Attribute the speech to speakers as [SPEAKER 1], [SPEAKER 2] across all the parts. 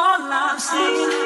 [SPEAKER 1] all I see.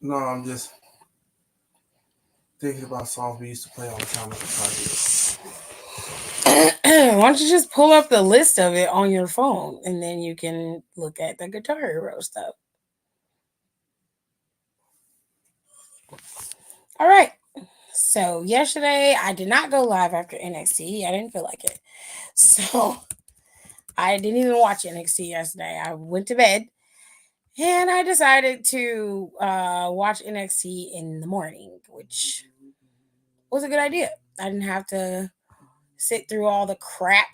[SPEAKER 2] No, I'm just thinking about songs we used to play all the time at the party.
[SPEAKER 3] Why don't you just pull up the list of it on your phone and then you can look at the Guitar Hero stuff. All right. So yesterday I did not go live after NXT. I didn't feel like it. So I didn't even watch NXT yesterday. I went to bed and I decided to watch NXT in the morning, which was a good idea. I didn't have to sit through all the crap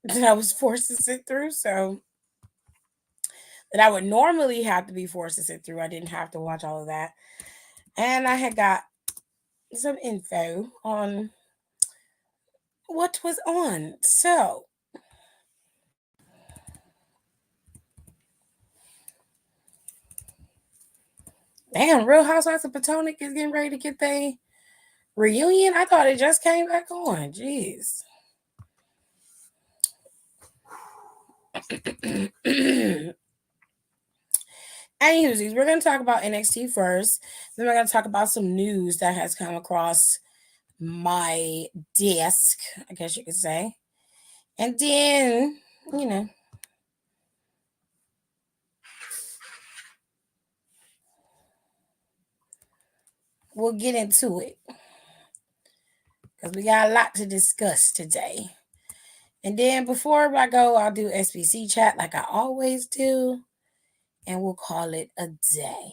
[SPEAKER 3] that I was forced to sit through. So that I would normally have to be forced to sit through. I didn't have to watch all of that. And I had got some info on what was on. So, damn, Real Housewives of Potomac is getting ready to get their reunion. I thought it just came back on. Jeez. Anywho, we're going to talk about NXT first. Then we're going to talk about some news that has come across my desk, I guess you could say. And then, you know, we'll get into it because we got a lot to discuss today. And then before I go, I'll do SBC chat like I always do, and we'll call it a day.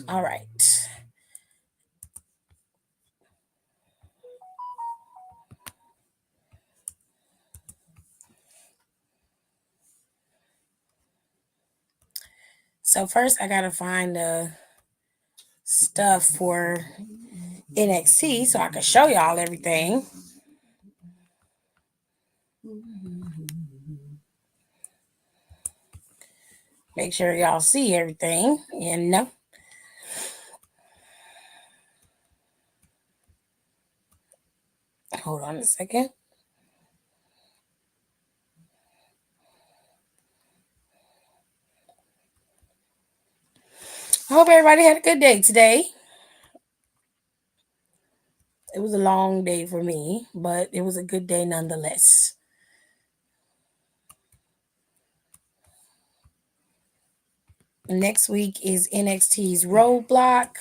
[SPEAKER 3] All right. So first, I gotta find the stuff for NXT so I can show y'all everything. Make sure y'all see everything, and no. Hold on a second. I hope everybody had a good day today. It was a long day for me, but it was a good day nonetheless. Next week is NXT's Roadblock.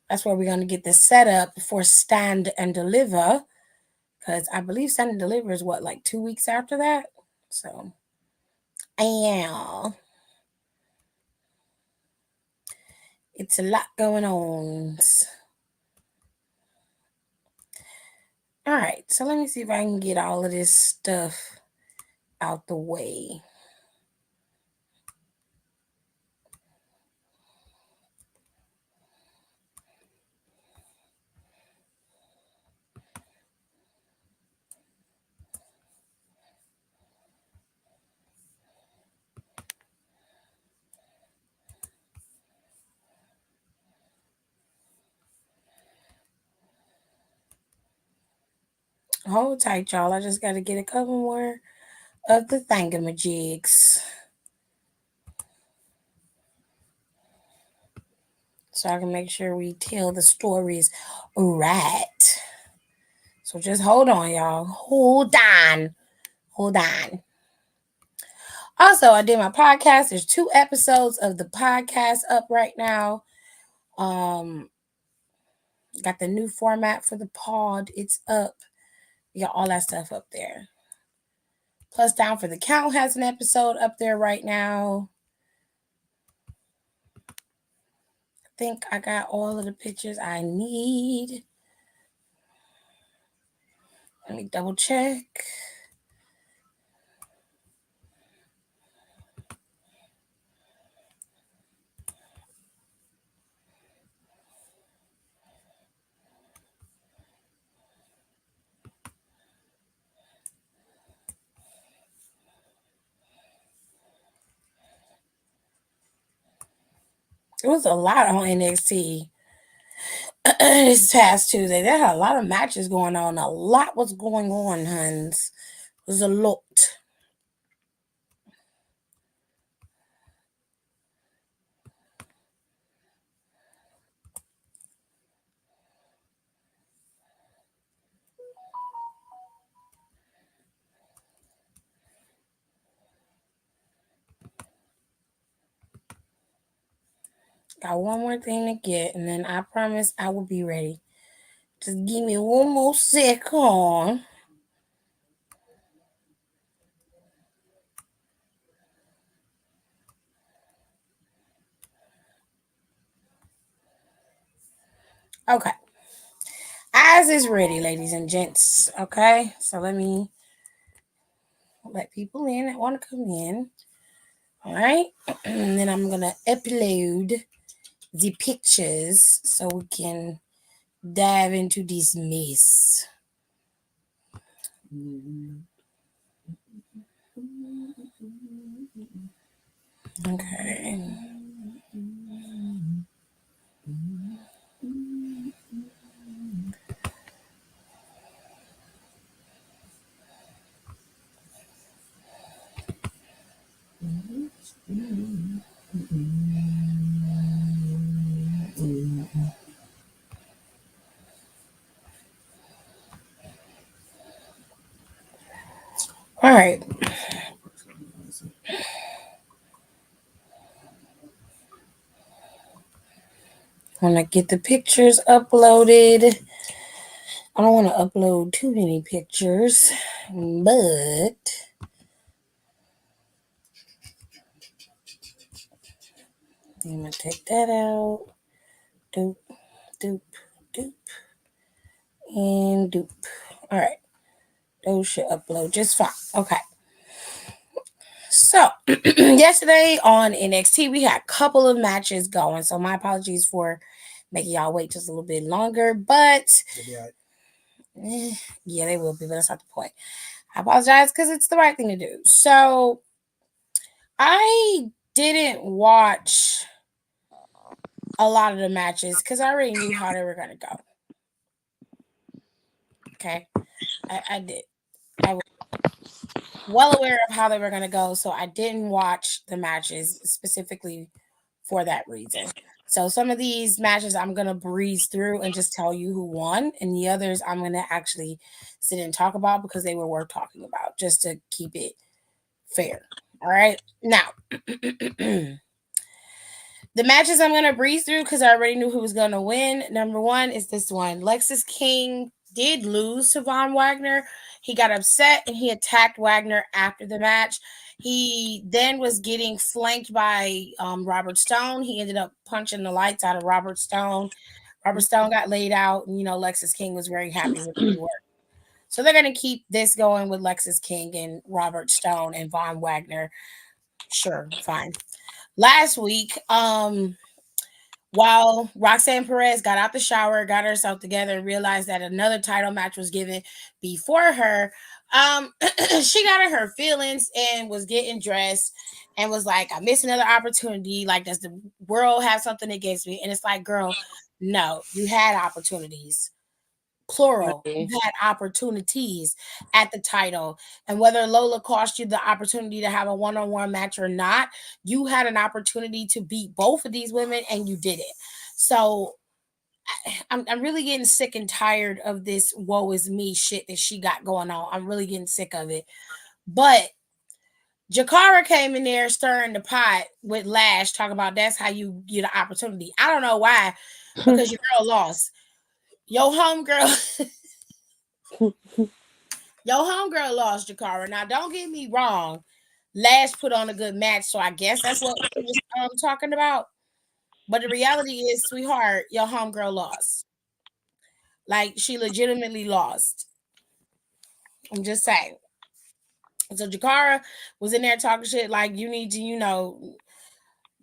[SPEAKER 3] That's where we're going to get the setup for Stand and Deliver. Because I believe Stand and Deliver is what, like 2 weeks after that? So, yeah. It's a lot going on. All right, so let me see if I can get all of this stuff out the way. Hold tight, y'all. I just got to get a couple more of the thingamajigs so I can make sure we tell the stories right. So just hold on, y'all. Hold on. Hold on. Also, I did my podcast. There's 2 episodes of the podcast up right now. Um, got the new format for the pod. It's up. We got all that stuff up there. Plus, Down for the Count has an episode up there right now. I think I got all of the pictures I need. Let me double check. It was a lot on NXT this past Tuesday. They had a lot of matches going on. A lot was going on, Huns. It was a lot. Got one more thing to get, and then I promise I will be ready. Just give me one more second. Okay. Eyes is ready, ladies and gents. Okay. So let me let people in that want to come in. All right. And then I'm going to upload the pictures so we can dive into this mess. Okay. All right. Want to get the pictures uploaded. I don't want to upload too many pictures, but I'm going to take that out. Doop, doop, doop, and doop. All right. Those should upload just fine. Okay. So, yesterday on NXT, we had a couple of matches going. So, my apologies for making y'all wait just a little bit longer. But, yeah, they will be, but that's not the point. I apologize because it's the right thing to do. So, I didn't watch a lot of the matches because I already knew how they were going to go. Okay. I did. I was well aware of how they were going to go. So, I didn't watch the matches specifically for that reason. So some of these matches I'm gonna breeze through and just tell you who won, and the others I'm gonna actually sit and talk about because they were worth talking about, just to keep it fair. All right. Now, the matches I'm gonna breeze through because I already knew who was gonna win. Number one is this one. Lexis King did lose to Von Wagner. He got upset and he attacked Wagner after the match. He then was getting flanked by Robert Stone. He ended up punching the lights out of Robert Stone. Robert Stone got laid out, and Lexis King was very happy with his work. So they're going to keep this going with Lexis King and Robert Stone and Von Wagner. Sure, fine. Last week, while Roxanne Perez got out the shower, got herself together, and realized that another title match was given before her, she got in her feelings and was getting dressed and was like, I missed another opportunity. Like, does the world have something against me? And it's like, girl, no, you had opportunities. plural.
[SPEAKER 4] Right.
[SPEAKER 3] You had opportunities at the title. And whether Lola cost you the opportunity to have a one-on-one match or not, you had an opportunity to beat both of these women and you did it. So I'm really getting sick and tired of this woe is me shit that she got going on. I'm really getting sick of it. But Jakara came in there stirring the pot with Lash, talking about that's how you get an opportunity. I don't know why, because your girl lost. Your homegirl, your homegirl lost, Jakara. Now, don't get me wrong. Lash put on a good match, so I guess that's what she was talking about. But the reality is, sweetheart, your homegirl lost. Like, she legitimately lost. I'm just saying. So Jakara was in there talking shit like you need to,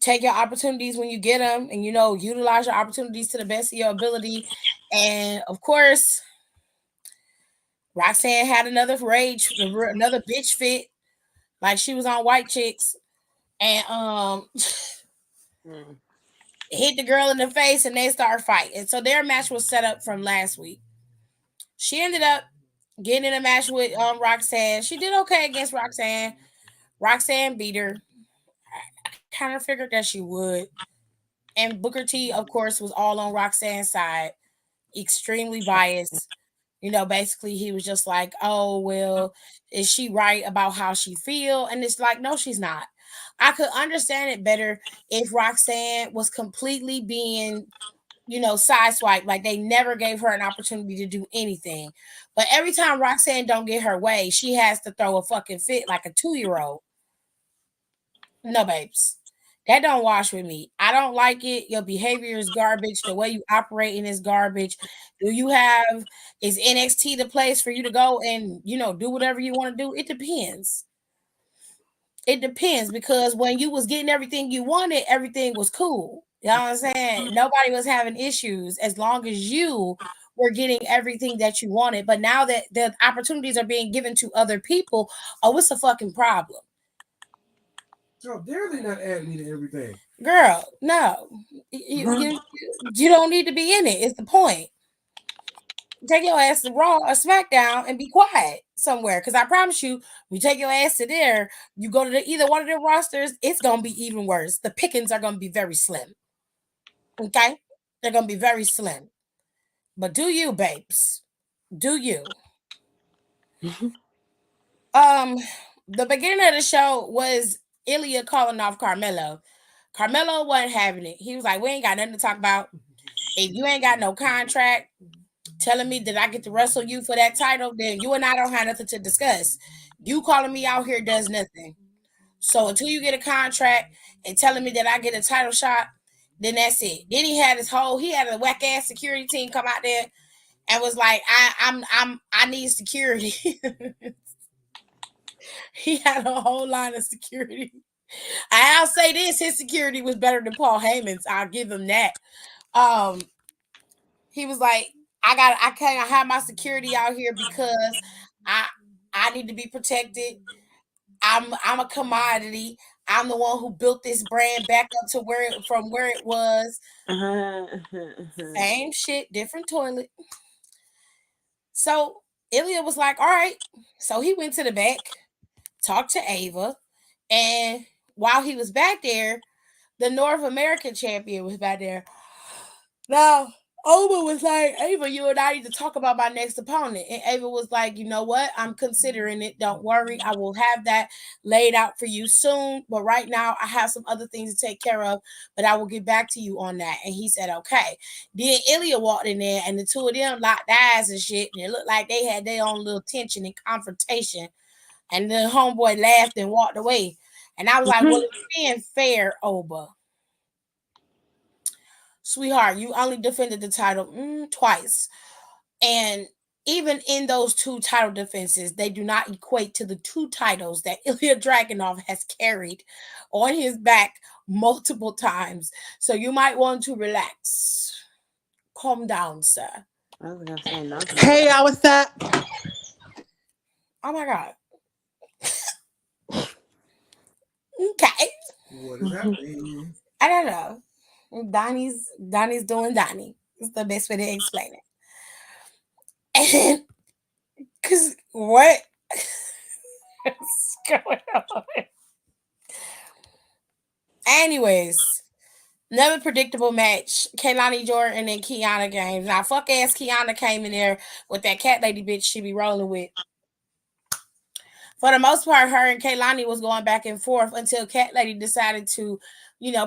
[SPEAKER 3] take your opportunities when you get them and, utilize your opportunities to the best of your ability. And of course, Roxanne had another another bitch fit, like she was on White Chicks, and hit the girl in the face and they start fighting. So their match was set up from last week. She ended up getting in a match with Roxanne. She did okay against Roxanne. Roxanne beat her. I kind of figured that she would. And Booker T, of course, was all on Roxanne's side, extremely biased. Basically he was just like, oh, well, is she right about how she feel? And it's like, no, she's not. I could understand it better if Roxanne was completely being, sideswiped, like they never gave her an opportunity to do anything. But every time Roxanne don't get her way, she has to throw a fucking fit like a 2-year-old. No, babes. That don't wash with me. I don't like it. Your behavior is garbage. The way you operating is garbage. Is NXT the place for you to go and, do whatever you want to do? It depends. It depends, because when you was getting everything you wanted, everything was cool. You know what I'm saying? Nobody was having issues as long as you were getting everything that you wanted. But now that the opportunities are being given to other people, oh, it's a fucking problem.
[SPEAKER 2] So dare they not add me to everything?
[SPEAKER 3] Girl, no. You don't need to be in it. It's the point. Take your ass to Raw or SmackDown and be quiet somewhere. Because I promise you, you take your ass to there, you go to either one of the rosters, it's going to be even worse. The pickings are going to be very slim. Okay? They're going to be very slim. But do you, babes? Do you? The beginning of the show was Ilya calling off Carmelo. Carmelo wasn't having it. He was like, we ain't got nothing to talk about. If you ain't got no contract telling me that I get to wrestle you for that title, then you and I don't have nothing to discuss. You calling me out here does nothing. So until you get a contract and telling me that I get a title shot, then that's it. Then he had a whack ass security team come out there and was like, I need security. He had a whole line of security. I'll say this, his security was better than Paul Heyman's. I'll give him that. He was like, I can't have my security out here because I need to be protected. I'm a commodity. I'm the one who built this brand back up to from where it was. Same shit, different toilet. So Ilya was like, all right. So he went to the back, talked to Ava, and while he was back there, the North American champion was back there. Now, Ava was like, Ava, you and I need to talk about my next opponent. And Ava was like, you know what? I'm considering it. Don't worry. I will have that laid out for you soon. But right now, I have some other things to take care of, but I will get back to you on that. And he said, okay. Then Ilya walked in there and the two of them locked eyes and shit. And it looked like they had their own little tension and confrontation. And the homeboy laughed and walked away. And I was like, well, it's being fair, Oba. Sweetheart, you only defended the title twice. And even in those two title defenses, they do not equate to the two titles that Ilya Dragunov has carried on his back multiple times. So you might want to relax. Calm down, sir.
[SPEAKER 4] I was gonna say no.
[SPEAKER 5] Hey, y'all, what's up?
[SPEAKER 3] Oh my God. Okay.
[SPEAKER 2] What is happening?
[SPEAKER 3] I don't know. Donnie's doing Donnie. It's the best way to explain it. And because what is going on? Anyways, another predictable match. Kaylani Jordan and Kiana Games. Now, fuck ass Kiana came in there with that cat lady bitch she be rolling with. For the most part, her and Kaylani was going back and forth until Cat Lady decided to,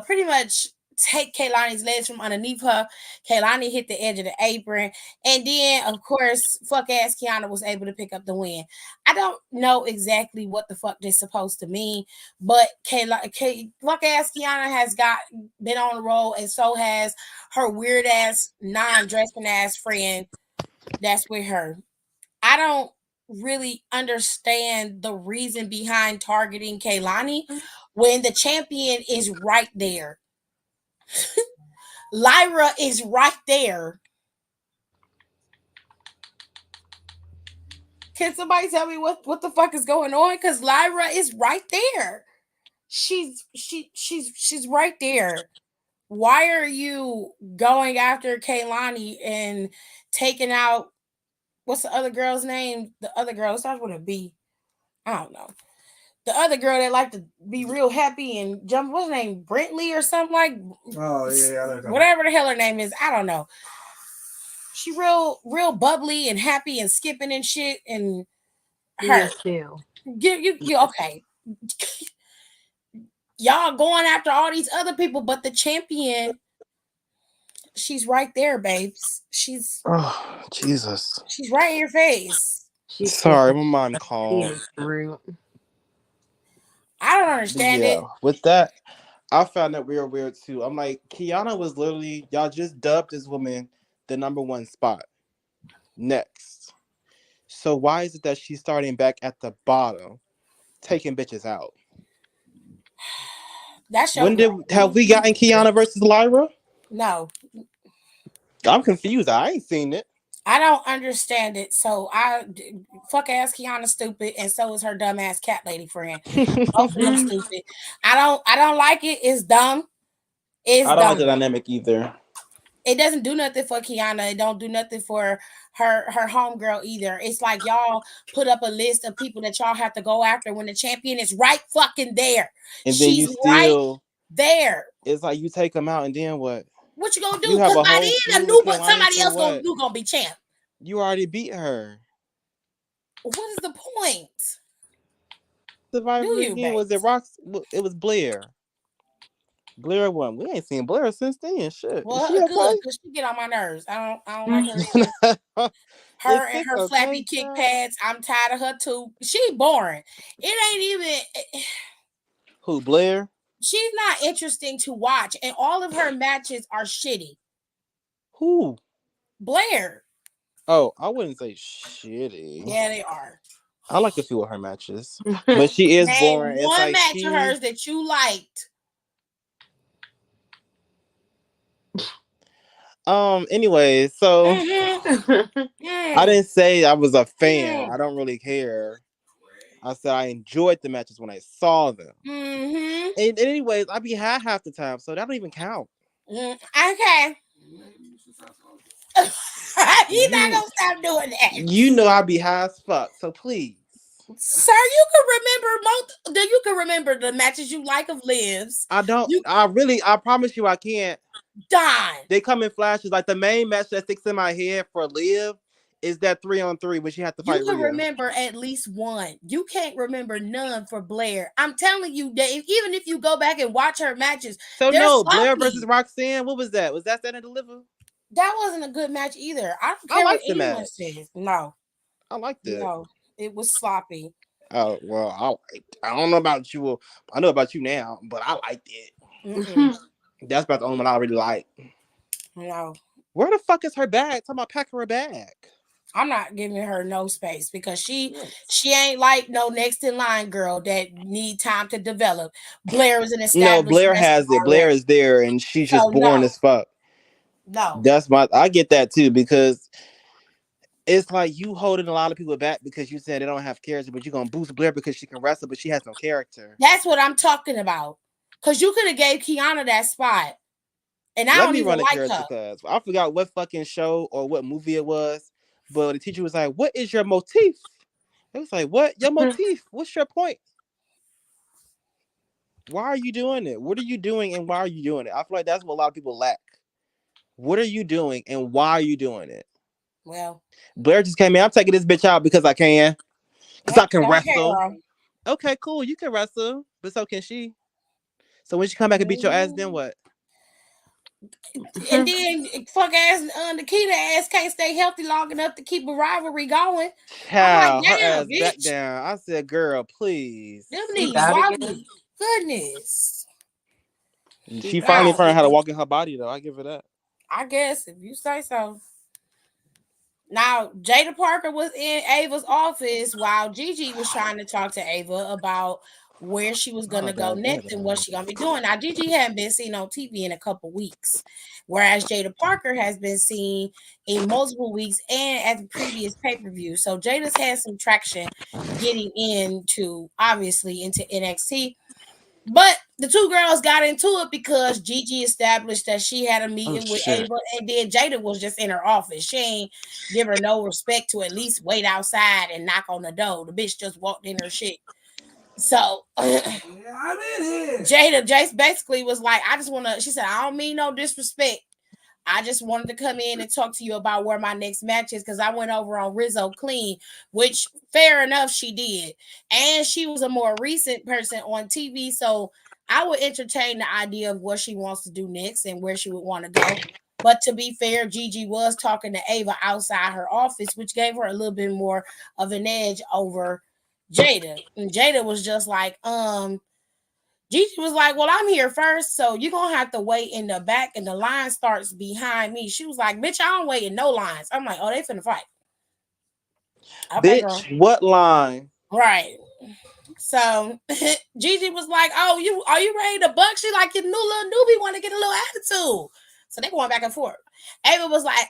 [SPEAKER 3] pretty much take Kaylani's legs from underneath her. Kaylani hit the edge of the apron. And then, of course, fuck ass Kiana was able to pick up the win. I don't know exactly what the fuck this supposed to mean, but fuck ass Kiana has been on the roll, and so has her weird ass, non-dressing ass friend that's with her. I don't really understand the reason behind targeting Kaylani when the champion is right there. Lyra is right there. Can somebody tell me what the fuck is going on? Because Lyra is right there. She's right there. Why are you going after Kaylani and taking out what's the other girl's name? The other girl starts with a B. I don't know. The other girl that liked to be real happy and jump, what's her name? Brentley or something like.
[SPEAKER 2] Oh yeah,
[SPEAKER 3] whatever the hell her name is, I don't know. She real bubbly and happy and skipping and shit, and her. You okay? Y'all going after all these other people, but the champion, she's right there, babes. She's
[SPEAKER 4] Jesus.
[SPEAKER 3] She's right in your face.
[SPEAKER 4] Sorry, my mom called.
[SPEAKER 3] I don't understand it.
[SPEAKER 4] With that, I found that weird too. I'm like, Kiana was literally, y'all just dubbed this woman the number one spot. Next. So why is it that she's starting back at the bottom, taking bitches out?
[SPEAKER 3] That's your
[SPEAKER 4] When have we gotten Kiana versus Lyra?
[SPEAKER 3] No.
[SPEAKER 4] I'm confused. I ain't seen it.
[SPEAKER 3] I don't understand it. So fuck ass Kiana stupid, and so is her dumb ass cat lady friend. Both of them stupid. I don't like it. It's dumb. It's
[SPEAKER 4] I don't
[SPEAKER 3] dumb.
[SPEAKER 4] like the dynamic either.
[SPEAKER 3] It doesn't do nothing for Kiana. It don't do nothing for her homegirl either. It's like y'all put up a list of people that y'all have to go after when the champion is right fucking there.
[SPEAKER 4] And then
[SPEAKER 3] She's right there.
[SPEAKER 4] It's like you take them out, and then what?
[SPEAKER 3] What you gonna do?
[SPEAKER 4] You have
[SPEAKER 3] Because
[SPEAKER 4] a
[SPEAKER 3] by
[SPEAKER 4] whole
[SPEAKER 3] then, somebody else gonna be champ.
[SPEAKER 4] You already beat her.
[SPEAKER 3] What is the point?
[SPEAKER 4] Survivor again, was it Rox? It was Blair. Blair won. We ain't seen Blair since then. Shit.
[SPEAKER 3] Well,
[SPEAKER 4] she
[SPEAKER 3] good, because she get on my nerves. I don't like her either. Her and her flappy kick pads. I'm tired of her too. She boring. It ain't even.
[SPEAKER 4] Who, Blair?
[SPEAKER 3] She's not interesting to watch, and all of her matches are shitty.
[SPEAKER 4] Who?
[SPEAKER 3] Blair.
[SPEAKER 4] Oh, I wouldn't say shitty.
[SPEAKER 3] Yeah, they are.
[SPEAKER 4] I like a few of her matches, but she is boring.
[SPEAKER 3] One like match of hers that you liked.
[SPEAKER 4] Anyway, so I didn't say I was a fan. I don't really care. I said I enjoyed the matches when I saw them. And anyways, I be high half the time, so that don't even count.
[SPEAKER 3] Okay. He's not gonna stop doing that.
[SPEAKER 4] You know I be high as fuck, so please.
[SPEAKER 3] Sir, you can remember the matches you like of Liv's.
[SPEAKER 4] I don't. I promise you I can't.
[SPEAKER 3] Darn.
[SPEAKER 4] They come in flashes. Like the main match that sticks in my head for Liv is that 3-on-3 when she had to fight
[SPEAKER 3] You can
[SPEAKER 4] Rhea.
[SPEAKER 3] remember at least one. You can't remember none for Blair. I'm telling you, Dave, even if you go back and watch her matches.
[SPEAKER 4] So no, Blair versus Roxanne. What was that? Was that Stand and Deliver?
[SPEAKER 3] That wasn't a good match either. I don't care what anyone says. No.
[SPEAKER 4] I liked it.
[SPEAKER 3] No, it was sloppy.
[SPEAKER 4] Oh, well, I don't know about you. I know about you now, but I liked it. That's about the only one I really like.
[SPEAKER 3] No.
[SPEAKER 4] Where the fuck is her bag? Talking about packing her bag.
[SPEAKER 3] I'm not giving her no space because she ain't like no next in line girl that need time to develop. Blair is an established.
[SPEAKER 4] No, Blair has it. Blair is there, and she's just boring as fuck.
[SPEAKER 3] No,
[SPEAKER 4] I get that too, because it's like you holding a lot of people back because you said they don't have character, but you're gonna boost Blair because she can wrestle, but she has no character.
[SPEAKER 3] That's what I'm talking about. Because you could have gave Kiana that spot, and I don't even like her.
[SPEAKER 4] I forgot what fucking show or what movie it was, But the teacher was like, "What is your motif?" It was like, "What? Your motif? What's your point? Why are you doing it? What are you doing and why are you doing it?" I feel like that's what a lot of people lack. What are you doing and why are you doing it?
[SPEAKER 3] Well,
[SPEAKER 4] Blair just came in. I'm taking this bitch out because I can. Because I
[SPEAKER 3] yep,
[SPEAKER 4] can
[SPEAKER 3] go ahead,
[SPEAKER 4] wrestle.
[SPEAKER 3] girl.
[SPEAKER 4] Okay, cool. You can wrestle. But so can she. So when she come back and beat your ass, then what?
[SPEAKER 3] And then fuck ass Nikita ass can't stay healthy long enough to keep a rivalry going. I'm like,
[SPEAKER 4] Child, her
[SPEAKER 3] damn,
[SPEAKER 4] ass back
[SPEAKER 3] bitch.
[SPEAKER 4] down. I said, girl, please.
[SPEAKER 3] Them
[SPEAKER 1] She
[SPEAKER 3] knees
[SPEAKER 1] died again.
[SPEAKER 3] wobbly. Goodness.
[SPEAKER 4] She finally learned how to
[SPEAKER 3] Golly.
[SPEAKER 4] walk in her body, though. I give her that.
[SPEAKER 3] I guess if you say so. Now, Jada Parker was in Ava's office while Gigi was trying to talk to Ava about where she was
[SPEAKER 4] Oh,
[SPEAKER 3] gonna go
[SPEAKER 4] God damn
[SPEAKER 3] next and what
[SPEAKER 4] it.
[SPEAKER 3] she gonna be doing. Now, Gigi hadn't been seen on TV in a couple weeks, whereas Jada Parker has been seen in multiple weeks and at the previous pay-per-view. So Jada's had some traction getting into obviously into NXT. But the two girls got into it because Gigi established that she had a
[SPEAKER 4] Oh,
[SPEAKER 3] meeting with
[SPEAKER 4] shit.
[SPEAKER 3] Ava, and then Jada was just in her office. She ain't give her no respect to at least wait outside and knock on the door. The bitch just walked in her shit. So
[SPEAKER 2] Yeah, I'm in here.
[SPEAKER 3] Jada Jace basically was like, I just want to, she said, I don't mean no disrespect. I just wanted to come in and talk to you about where my next match is because I went over on Rizzo Clean, which fair enough, she did. And she was a more recent person on TV. So I would entertain the idea of what she wants to do next and where she would want to go. But to be fair, Gigi was talking to Ava outside her office, which gave her a little bit more of an edge over Jada. And Jada was just like, Gigi was like, well, I'm here first, so you're going to have to wait in the back, and the line starts behind me. She was like, bitch, I don't wait in no lines. I'm like, oh, they finna fight. Okay, girl.
[SPEAKER 4] Bitch, what line?
[SPEAKER 3] Right. So Gigi was like, oh, are you ready to buck? She like, your new little newbie want to get a little attitude. So they going back and forth. Ava was like,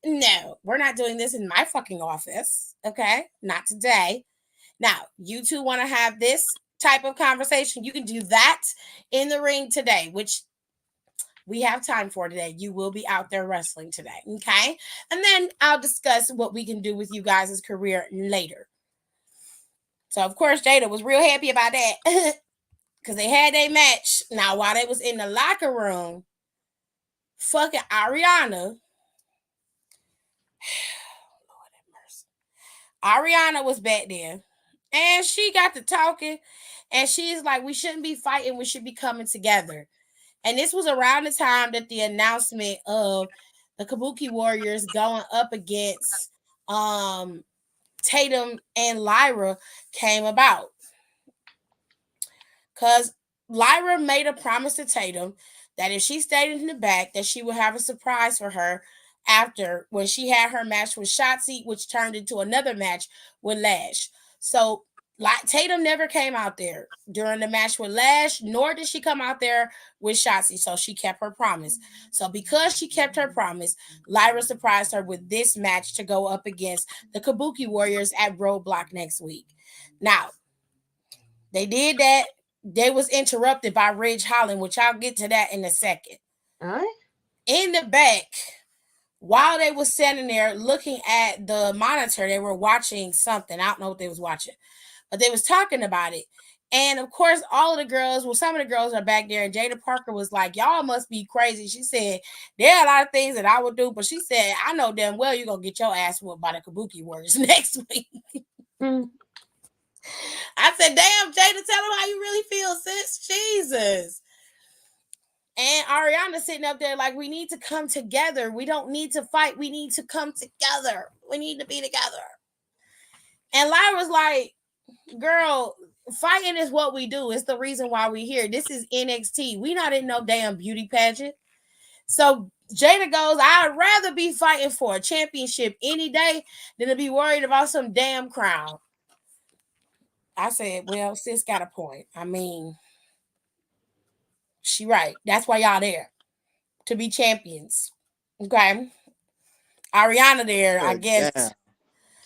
[SPEAKER 3] no, we're not doing this in my fucking office. Okay, not today. Now, you two want to have this type of conversation. You can do that in the ring today, which we have time for today. You will be out there wrestling today. Okay. And then I'll discuss what we can do with you guys' career later. So, of course, Jada was real happy about that because they had a match. Now, while they was in the locker room, fucking Ariana, Lord have mercy. Ariana was back there and she got to talking and she's like, we shouldn't be fighting. We should be coming together. And this was around the time that the announcement of the Kabuki Warriors going up against Tatum and Lyra came about. Because Lyra made a promise to Tatum that if she stayed in the back, that she would have a surprise for her after when she had her match with Shotzi, which turned into another match with Lash. So like Tatum never came out there during the match with Lash, nor did she come out there with Shotzi. So she kept her promise. So because she kept her promise, Lyra surprised her with this match to go up against the Kabuki Warriors at Roadblock next week. Now, they did that. They was interrupted by Ridge Holland, which I'll get to that in a second.
[SPEAKER 1] All right.
[SPEAKER 3] In the back, while they was standing there looking at the monitor, they were watching something. I don't know what they was watching, but they was talking about it. And of course, all of the girls, well, some of the girls are back there. And Jada Parker was like, y'all must be crazy. She said, there are a lot of things that I would do. But she said, I know damn well you're going to get your ass whooped by the Kabuki Warriors next week. I said, damn, Jada, tell them how you really feel, sis. Jesus. And Ariana sitting up there like, we need to come together. We don't need to fight. We need to come together. We need to be together. And Lyra's like, girl, fighting is what we do. It's the reason why we're here. This is NXT. We not in no damn beauty pageant. So Jada goes, I'd rather be fighting for a championship any day than to be worried about some damn crown. I said, well, sis got a point. I mean, she right. That's why y'all there. To be champions. Okay. Ariana there, I
[SPEAKER 4] Oh,
[SPEAKER 3] guess.
[SPEAKER 4] damn.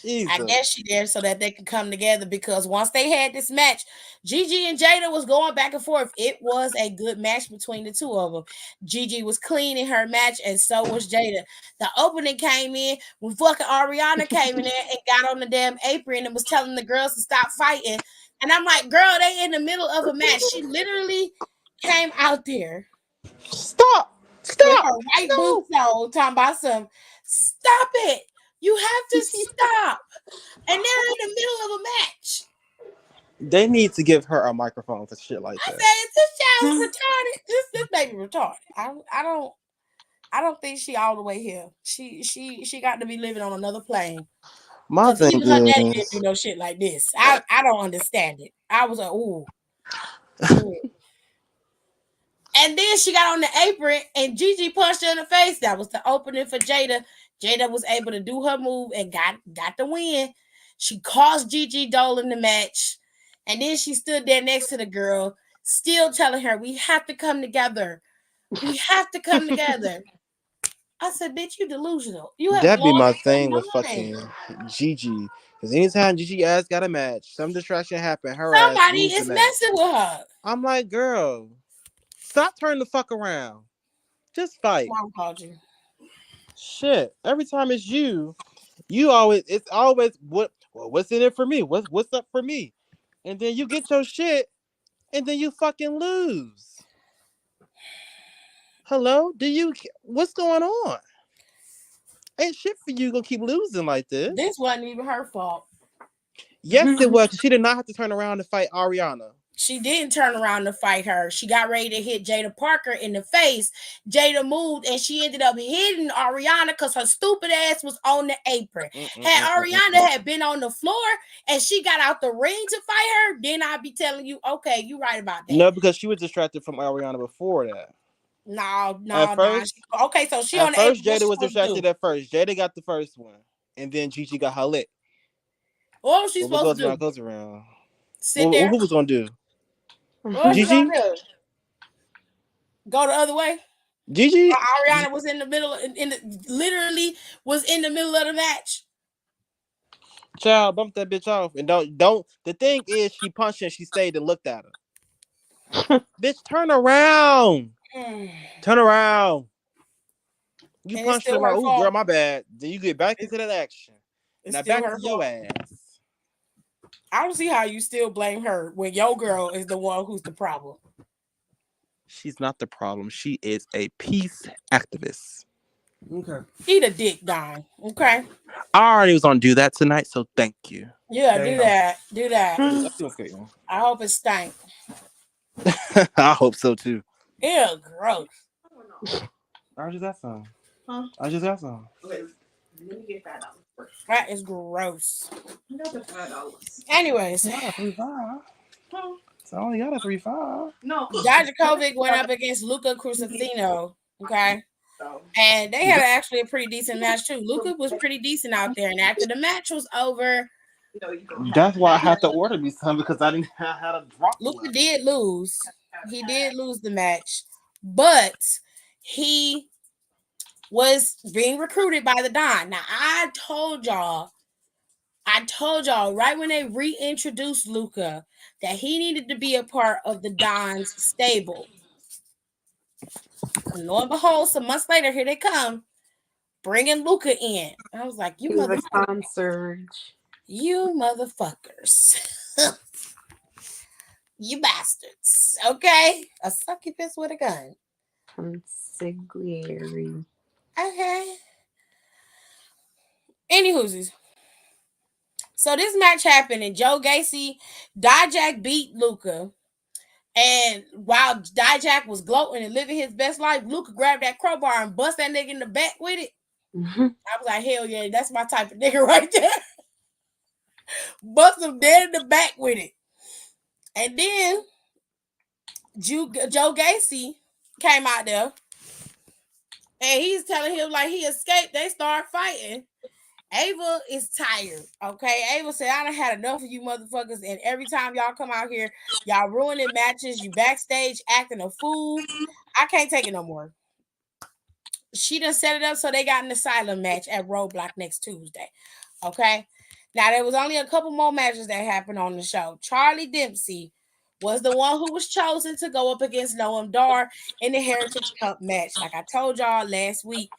[SPEAKER 3] I
[SPEAKER 4] Jesus.
[SPEAKER 3] guess she did so that they could come together because once they had this match, Gigi and Jada was going back and forth. It was a good match between the two of them. Gigi was clean in her match, and so was Jada. The opening came in when fucking Ariana came in there and got on the damn apron and was telling the girls to stop fighting. And I'm like, girl, they in the middle of a match. She literally came out there
[SPEAKER 4] Stop.
[SPEAKER 3] with
[SPEAKER 4] Stop.
[SPEAKER 3] her white
[SPEAKER 4] No.
[SPEAKER 3] boots on, talking about some stop it. You have to stop. And they're in the middle of a match.
[SPEAKER 4] They need to give her a microphone for shit like
[SPEAKER 3] I
[SPEAKER 4] that.
[SPEAKER 3] said, this child's retarded. This baby retarded. I don't think she all the way here. She got to be living on another plane.
[SPEAKER 4] My
[SPEAKER 3] Cause
[SPEAKER 4] thing
[SPEAKER 3] even her daddy didn't do
[SPEAKER 4] is,
[SPEAKER 3] no shit like this. I don't understand it. I was like, ooh. Ooh. And then she got on the apron and Gigi punched her in the face. That was the opening for Jada. Jada was able to do her move and got the win. She cost Gigi Dolan the match. And then she stood there next to the girl, still telling her, we have to come together. We have to come together. I said, bitch, you delusional. You have
[SPEAKER 4] that be my
[SPEAKER 3] lost your
[SPEAKER 4] thing with
[SPEAKER 3] mind.
[SPEAKER 4] fucking Gigi. Because anytime Gigi ass got a match, some distraction happened, her ass
[SPEAKER 3] Somebody
[SPEAKER 4] lose the
[SPEAKER 3] is
[SPEAKER 4] match.
[SPEAKER 3] messing with her.
[SPEAKER 4] I'm like, girl, stop turning the fuck around. Just fight.
[SPEAKER 3] Mom called you.
[SPEAKER 4] Shit. Every time it's you always it's always what's in it for me? What's up for me? And then you get your shit and then you fucking lose. Hello? What's going on? Ain't shit for you gonna keep losing like this.
[SPEAKER 3] This wasn't even her fault.
[SPEAKER 4] Yes, it was. She did not have to turn around to fight Ariana.
[SPEAKER 3] She didn't turn around to fight her. She got ready to hit Jada Parker in the face. Jada moved and she ended up hitting Ariana because her stupid ass was on the apron. Had Ariana had been on the floor and she got out the ring to fight her, then I'd be telling you, okay, you right about that.
[SPEAKER 4] No, because she was distracted from Ariana before that.
[SPEAKER 3] No.
[SPEAKER 4] First,
[SPEAKER 3] Okay, so she on
[SPEAKER 4] at
[SPEAKER 3] the apron.
[SPEAKER 4] first,
[SPEAKER 3] What
[SPEAKER 4] Jada
[SPEAKER 3] she
[SPEAKER 4] was
[SPEAKER 3] supposed to
[SPEAKER 4] distracted
[SPEAKER 3] do?
[SPEAKER 4] at first. Jada got the first one. And then Gigi got her lick.
[SPEAKER 3] What was she
[SPEAKER 4] Well, what
[SPEAKER 3] supposed
[SPEAKER 4] goes
[SPEAKER 3] to do?
[SPEAKER 4] around goes around.
[SPEAKER 3] Sit there?
[SPEAKER 4] Who was gonna do?
[SPEAKER 3] What was she
[SPEAKER 4] Gigi?
[SPEAKER 3] gonna do? Go the other way?
[SPEAKER 4] Gigi?
[SPEAKER 3] Ariana was in the middle, literally was in the middle of the match.
[SPEAKER 4] Child, bump that bitch off. And don't. The thing is, she punched her and she stayed and looked at her. Bitch, turn around. Turn around. You
[SPEAKER 3] And it's
[SPEAKER 4] punched her
[SPEAKER 3] still
[SPEAKER 4] like,
[SPEAKER 3] her
[SPEAKER 4] oh, girl,
[SPEAKER 3] fault.
[SPEAKER 4] my bad. Then you get back into that action.
[SPEAKER 3] It's
[SPEAKER 4] Now
[SPEAKER 3] still
[SPEAKER 4] back
[SPEAKER 3] her
[SPEAKER 4] to your
[SPEAKER 3] fault.
[SPEAKER 4] ass.
[SPEAKER 3] I don't see how you still blame her when your girl is the one who's the problem.
[SPEAKER 4] She's not the problem. She is a peace activist.
[SPEAKER 2] Okay.
[SPEAKER 3] Eat a dick, Don. Okay.
[SPEAKER 4] I already was gonna do that tonight, so thank you.
[SPEAKER 3] Yeah,
[SPEAKER 4] Okay.
[SPEAKER 3] do that. Do that.
[SPEAKER 4] Okay.
[SPEAKER 3] I hope it stank.
[SPEAKER 4] I hope so too.
[SPEAKER 3] Ew, gross.
[SPEAKER 4] I just got some. Huh? I just got some.
[SPEAKER 1] Okay, let me get $5 first.
[SPEAKER 3] That is gross.
[SPEAKER 1] I got the $5.
[SPEAKER 3] Anyways,
[SPEAKER 4] I got a 3-5. So I only got a 3-5.
[SPEAKER 1] No,
[SPEAKER 3] Dijakovic went up against Luca Crusifino. Okay. And they had actually a pretty decent match too. Luca was pretty decent out there. And after the match was over,
[SPEAKER 4] That's why I had to order me some because I didn't have how to drop
[SPEAKER 3] Luca
[SPEAKER 4] one.
[SPEAKER 3] did lose. He did lose the match, but he was being recruited by the Don. Now I told y'all right when they reintroduced Luca that he needed to be a part of the Don's stable. And lo and behold, some months later, here they come, bringing Luca in. And I was like, you
[SPEAKER 5] The
[SPEAKER 3] motherfuckers.
[SPEAKER 5] con surge.
[SPEAKER 3] You motherfuckers. You bastards. Okay? A succubus with a gun.
[SPEAKER 5] Consigliere.
[SPEAKER 3] Okay. Anywhoosies. So this match happened and Joe Gacy, Dijak beat Luca. And while Dijak was gloating and living his best life, Luca grabbed that crowbar and bust that nigga in the back with it. I was like, hell yeah, that's my type of nigga right there. Bust him dead in the back with it. And then Joe Gacy came out there and he's telling him like he escaped. They start fighting. Ava is tired. Okay. Ava said, I done had enough of you motherfuckers. And every time y'all come out here, y'all ruining matches. You backstage acting a fool. I can't take it no more. She done set it up so they got an asylum match at Roadblock next Tuesday. Okay. Now, there was only a couple more matches that happened on the show. Charlie Dempsey was the one who was chosen to go up against Noam Dar in the Heritage Cup match. Like I told y'all last week,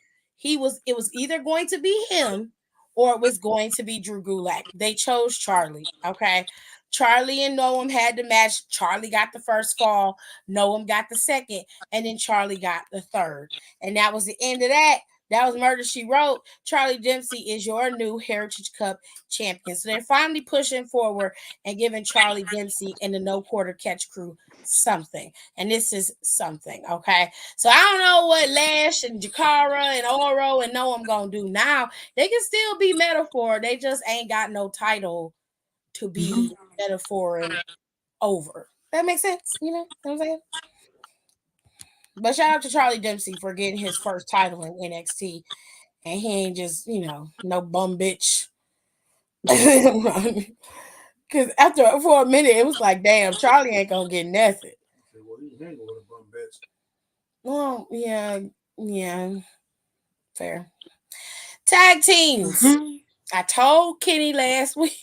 [SPEAKER 3] it was either going to be him or it was going to be Drew Gulak. They chose Charlie. Okay. Charlie and Noam had the match. Charlie got the first fall, Noam got the second, and then Charlie got the third. And that was the end of that. That was Murder She Wrote. Charlie Dempsey is your new Heritage Cup champion. So they're finally pushing forward and giving Charlie Dempsey and the No Quarter Catch crew something. And this is something, okay? So I don't know what Lash and Jakara and Oro and Noam gonna do now. They can still be metaphor. They just ain't got no title to be metaphoring over. That makes sense, you know what I'm saying? But shout out to Charlie Dempsey for getting his first title in NXT. And he ain't just, no bum bitch. Because for a minute, it was like, damn, Charlie ain't going to get nothing.
[SPEAKER 2] Well, he ain't going to bum bitch.
[SPEAKER 3] Well, yeah. Fair. Tag teams. I told Kenny last week.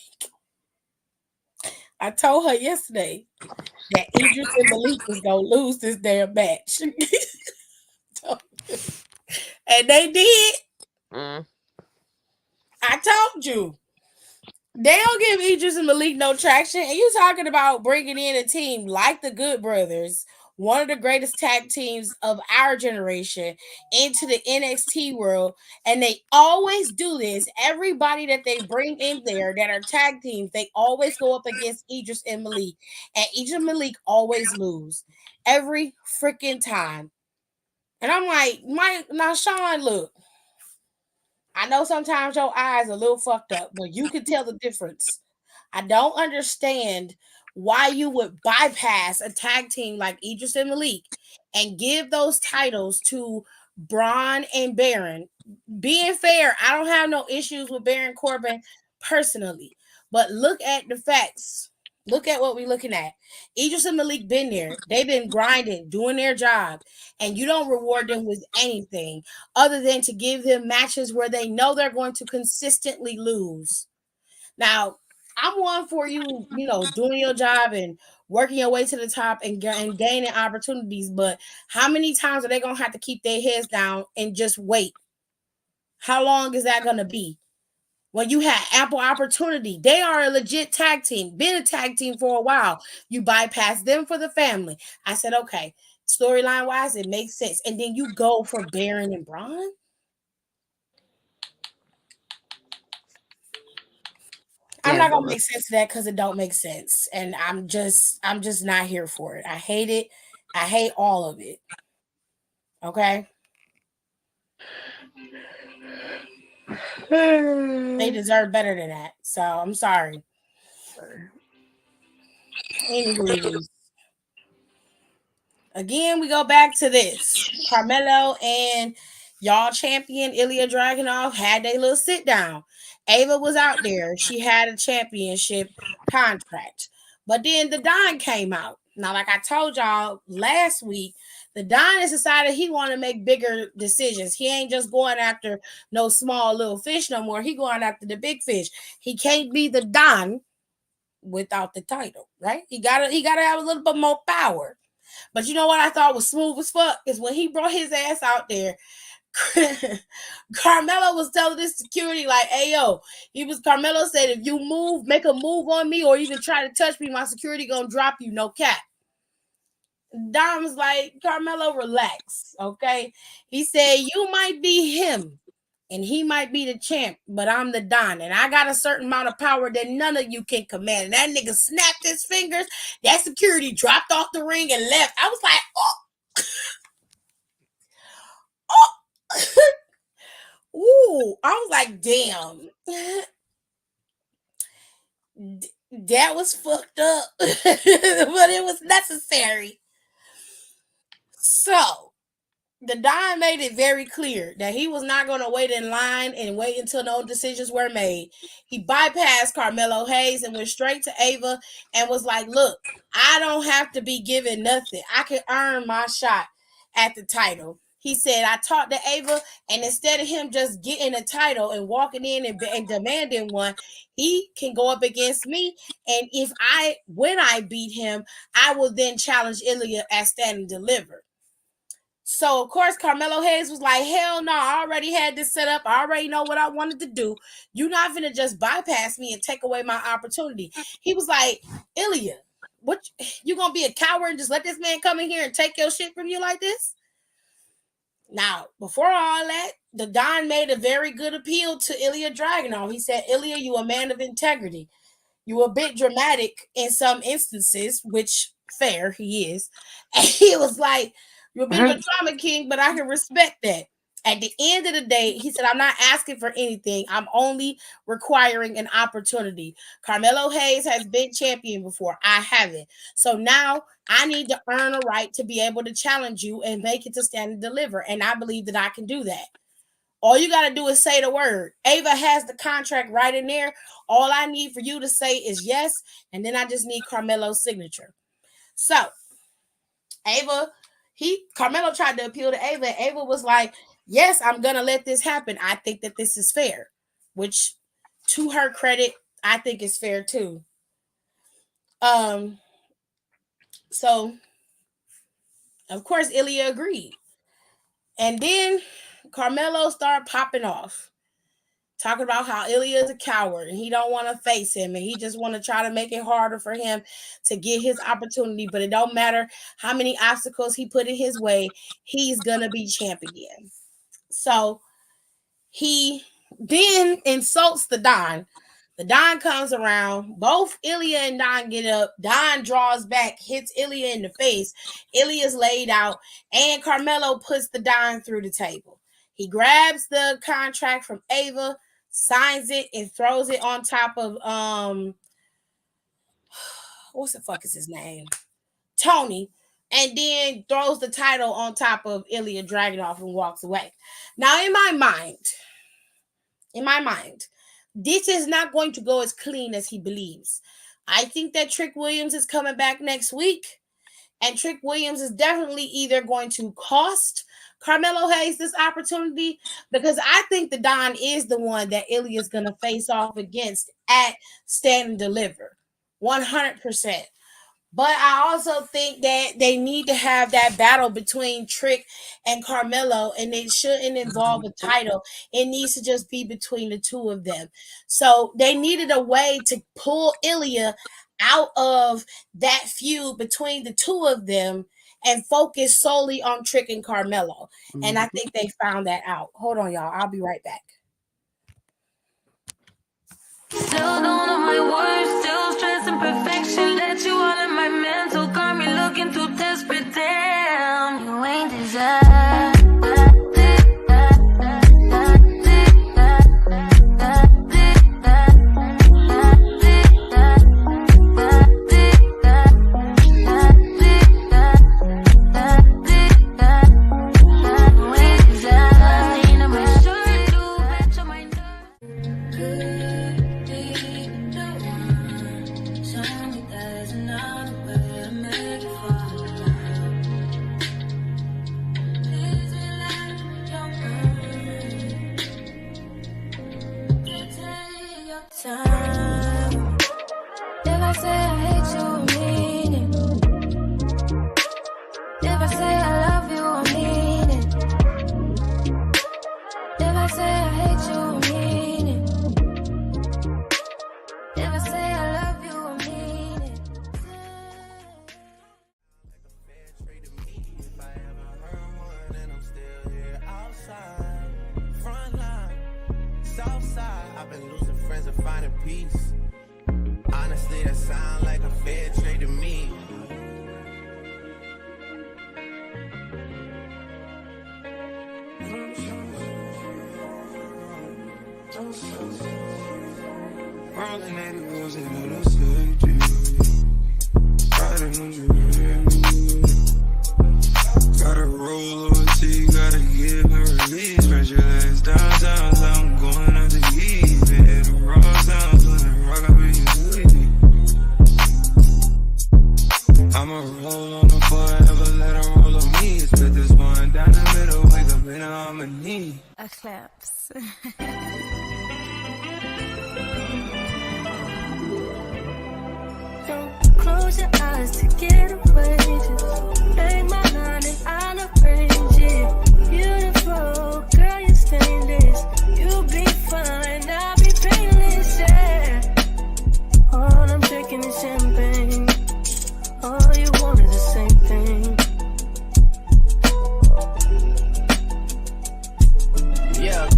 [SPEAKER 3] I told her yesterday that Idris and Malik was going to lose this damn match. And they did. I told you. They don't give Idris and Malik no traction. And you talking about bringing in a team like the Good Brothers, one of the greatest tag teams of our generation, into the NXT world. And they always do this. Everybody that they bring in there that are tag teams, they always go up against Idris and Malik. And Idris and Malik always lose. Every freaking time. And I'm like, now Sean, look. I know sometimes your eyes are a little fucked up, but you can tell the difference. I don't understand why you would bypass a tag team like Idris and Malik and give those titles to Braun and Baron. Being fair, I don't have no issues with Baron Corbin personally, but look at the facts. Look at what we're looking at. Idris and Malik been there. They've been grinding, doing their job, and you don't reward them with anything other than to give them matches where they know they're going to consistently lose. Now, I'm one for you, doing your job and working your way to the top and gaining opportunities, but how many times are they going to have to keep their heads down and just wait? How long is that going to be? When you had ample opportunity, they are a legit tag team, been a tag team for a while. You bypass them for the family. I said, okay, storyline wise, it makes sense. And then you go for Baron and Braun? I'm not gonna make sense of that because it don't make sense. And I'm just not here for it. I hate it. I hate all of it. Okay. They deserve better than that. So I'm sorry. Anyways. Again, we go back to this. Carmelo and y'all champion Ilya Dragunov had their little sit down. Ava was out there. She had a championship contract. But then the Don came out. Now, like I told y'all last week, the Don has decided he want to make bigger decisions. He ain't just going after no small little fish no more. He going after the big fish. He can't be the Don without the title, right? He gotta have a little bit more power. But you know what I thought was smooth as fuck is when he brought his ass out there. Carmelo was telling this security, like, hey, yo, Carmelo said, if you make a move on me or even try to touch me, my security gonna drop you, no cap. Dom was like, Carmelo, relax, okay? He said, you might be him and he might be the champ, but I'm the Don, and I got a certain amount of power that none of you can command. And that nigga snapped his fingers. That security dropped off the ring and left. I was like, ooh, I was like, damn. That was fucked up, but it was necessary. So, the Don made it very clear that he was not going to wait in line and wait until no decisions were made. He bypassed Carmelo Hayes and went straight to Ava and was like, look, I don't have to be given nothing. I can earn my shot at the title. He said, I talked to Ava, and instead of him just getting a title and walking in and demanding one, he can go up against me. And when I beat him, I will then challenge Ilya at Stand and Deliver. So, of course, Carmelo Hayes was like, hell no, I already had this set up. I already know what I wanted to do. You're not going to just bypass me and take away my opportunity. He was like, Ilya, what, you going to be a coward and just let this man come in here and take your shit from you like this? Now, before all that, the Don made a very good appeal to Ilya Dragunov. He said, Ilya, you a man of integrity. You a bit dramatic in some instances, which fair he is. And he was like, you're being a drama king, but I can respect that. At the end of the day, he said, I'm not asking for anything. I'm only requiring an opportunity. Carmelo Hayes has been champion before. I haven't. So now I need to earn a right to be able to challenge you and make it to Stand and Deliver. And I believe that I can do that. All you got to do is say the word. Ava has the contract right in there. All I need for you to say is yes. And then I just need Carmelo's signature. So Carmelo tried to appeal to Ava. And Ava was like, yes, I'm going to let this happen. I think that this is fair, which to her credit, I think is fair too. So of course, Ilya agreed. And then Carmelo started popping off, talking about how Ilya is a coward and he don't want to face him and he just want to try to make it harder for him to get his opportunity. But it don't matter how many obstacles he put in his way, he's gonna be champ again. So he then insults the Don. The Don comes around. Both Ilya and Don get up. Don draws back, hits Ilya in the face. Ilya's laid out, and Carmelo puts the Don through the table. He grabs the contract from Ava, signs it, and throws it on top of what's the fuck is his name? Tony, and then throws the title on top of Ilya Dragunov and walks away. Now, in my mind, this is not going to go as clean as he believes. I think that Trick Williams is coming back next week, and Trick Williams is definitely either going to cost Carmelo Hayes this opportunity, because I think the Don is the one that Ilya is going to face off against at Stand and Deliver, 100%. But I also think that they need to have that battle between Trick and Carmelo, and it shouldn't involve a title. It needs to just be between the two of them. So they needed a way to pull Ilya out of that feud between the two of them and focus solely on Trick and Carmelo. And I think they found that out. Hold on, y'all. I'll be right back.
[SPEAKER 5] Still don't know my words, still stressing perfection. Let you all in my mental, got me looking too desperate. Damn, you ain't desired. If I say I hate you, I mean it. If I say I love you, I mean it. If I say I hate you, I mean it. If I say I love you, I mean it.
[SPEAKER 6] If I ever heard one, and I'm still here outside, front line, south side. I've been losing friends and finding peace. Honestly, that sound like a fair trade to me.
[SPEAKER 7] Rolling 80 wheels in the city. Riding on you. Gotta roll over to you, gotta give and release. Spread your legs downtown, so I'm going out to eat. Hit the raw sounds when I rock up in your sleep. I'ma roll on the forever, let her roll on me. Split this one down the middle.
[SPEAKER 5] claps. Don't close your eyes to get away. Just make my line and I'll arrange it. Beautiful, girl, you're stainless. You'll be fine, I'll be painless, yeah. All I'm drinking is champagne. All you want is the same thing.
[SPEAKER 6] Yeah.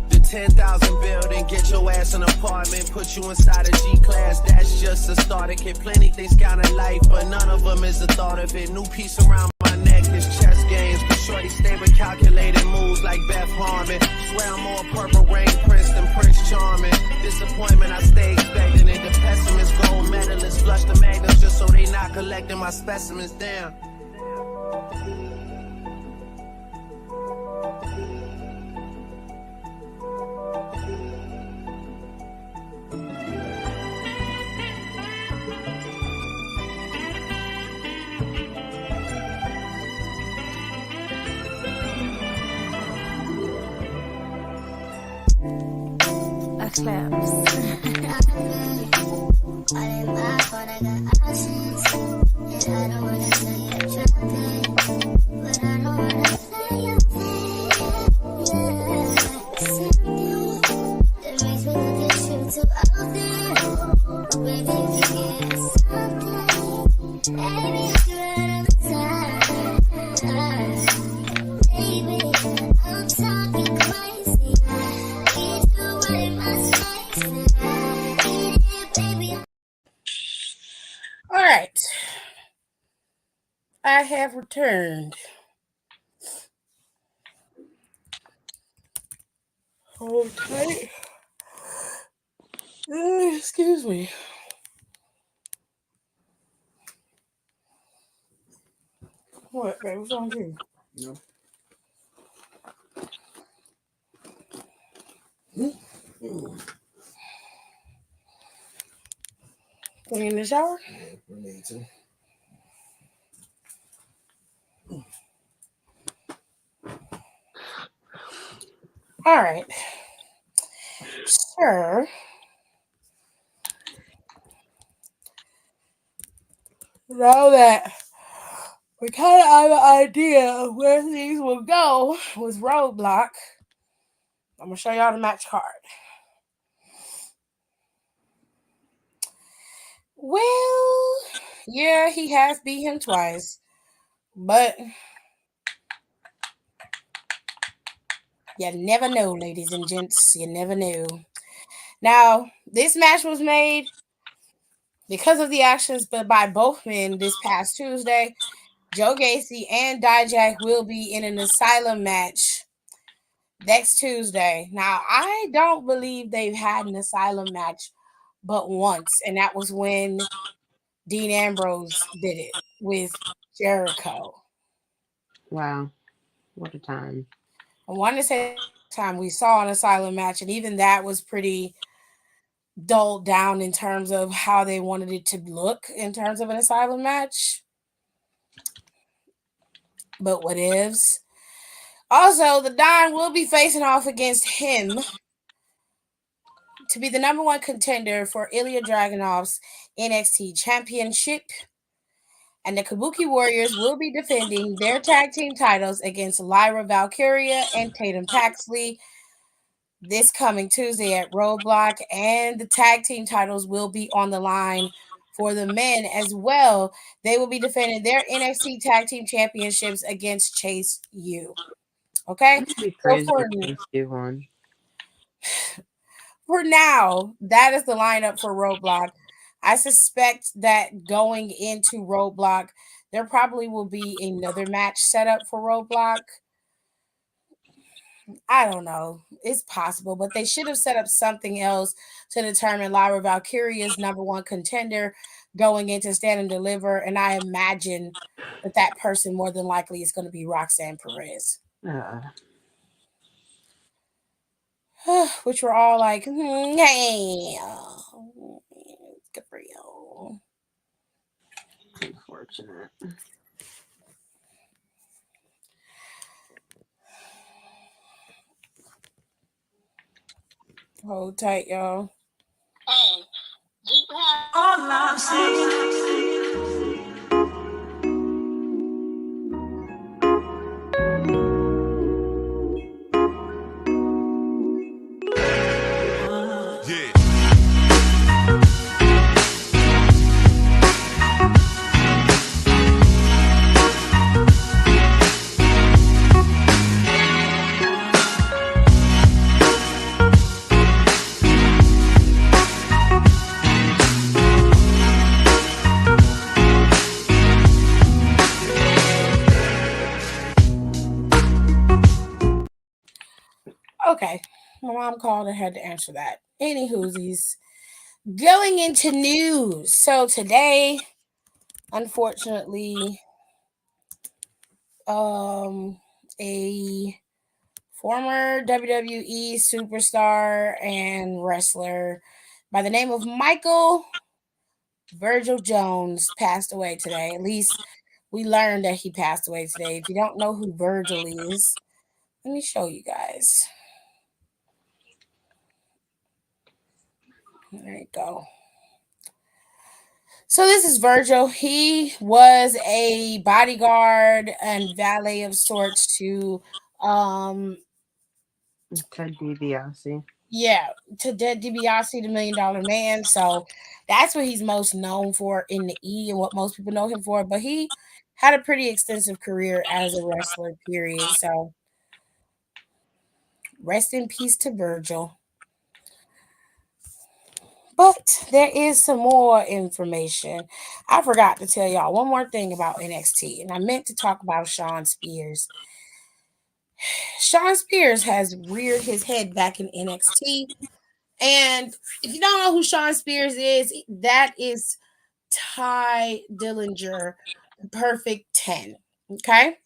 [SPEAKER 6] The 10,000 building, get your ass an apartment, put you inside a G-class, that's just a starter kit. Plenty things count in life, but none of them is the thought of it. New piece around my neck, this chess games, but shorty stay with calculated moves like Beth Harmon. Swear I'm more purple rain prince than Prince Charming. Disappointment I stay expecting it. The pessimist, gold medalists, flush the magnums just so they not collecting my specimens down.
[SPEAKER 5] Claps.
[SPEAKER 3] All right. I have returned. Hold tight. Excuse me. What, babe? What's wrong with you?
[SPEAKER 2] No.
[SPEAKER 3] Going in the shower?
[SPEAKER 2] Yeah, we need to.
[SPEAKER 3] All right. Sure. Now that we kind of have an idea of where things will go with Roadblock, I'm going to show y'all the match card. Well, yeah, he has beat him twice, but you never know, ladies and gents. You never know. Now, this match was made because of the actions by both men this past Tuesday. Joe Gacy and Dijak will be in an asylum match next Tuesday. Now, I don't believe they've had an asylum match but once, and that was when Dean Ambrose did it with Jericho.
[SPEAKER 8] Wow. What a time.
[SPEAKER 3] I want to say time we saw an asylum match, and even that was pretty dulled down in terms of how they wanted it to look in terms of an asylum match. But what ifs? Also, the Don will be facing off against him to be the number one contender for Ilya Dragunov's NXT Championship. And the Kabuki Warriors will be defending their tag team titles against Lyra Valkyria and Tatum Paxley this coming Tuesday at Roadblock. And the tag team titles will be on the line for the men as well. They will be defending their NXT Tag Team Championships against Chase U. Okay?
[SPEAKER 8] That'd be
[SPEAKER 3] So
[SPEAKER 8] crazy if Chase U won.
[SPEAKER 3] For now, that is the lineup for Roadblock. I suspect that going into Roadblock, there probably will be another match set up for Roadblock. I don't know. It's possible, but they should have set up something else to determine Lyra Valkyria's number one contender going into Stand and Deliver. And I imagine that person more than likely is going to be Roxanne Perez. Which were all like, hey, good for you.
[SPEAKER 8] Unfortunate.
[SPEAKER 3] Hold tight, y'all.
[SPEAKER 5] All I'm saying.
[SPEAKER 3] Okay. My mom called and had to answer that. Any whoosies. Going into news. So today, unfortunately, a former WWE superstar and wrestler by the name of Michael Virgil Jones passed away today. At least we learned that he passed away today. If you don't know who Virgil is, let me show you guys. There you go. So this is Virgil. He was a bodyguard and valet of sorts to
[SPEAKER 8] Ted DiBiase.
[SPEAKER 3] yeah, to Ted DiBiase, the $1 Million Man. So that's what he's most known for in the E and what most people know him for. But he had a pretty extensive career as a wrestler, period. So rest in peace to Virgil. But there is some more information. I forgot to tell y'all one more thing about NXT, and I meant to talk about Sean Spears. Sean Spears has reared his head back in NXT. And if you don't know who Sean Spears is, that is Ty Dillinger, the perfect 10. Okay.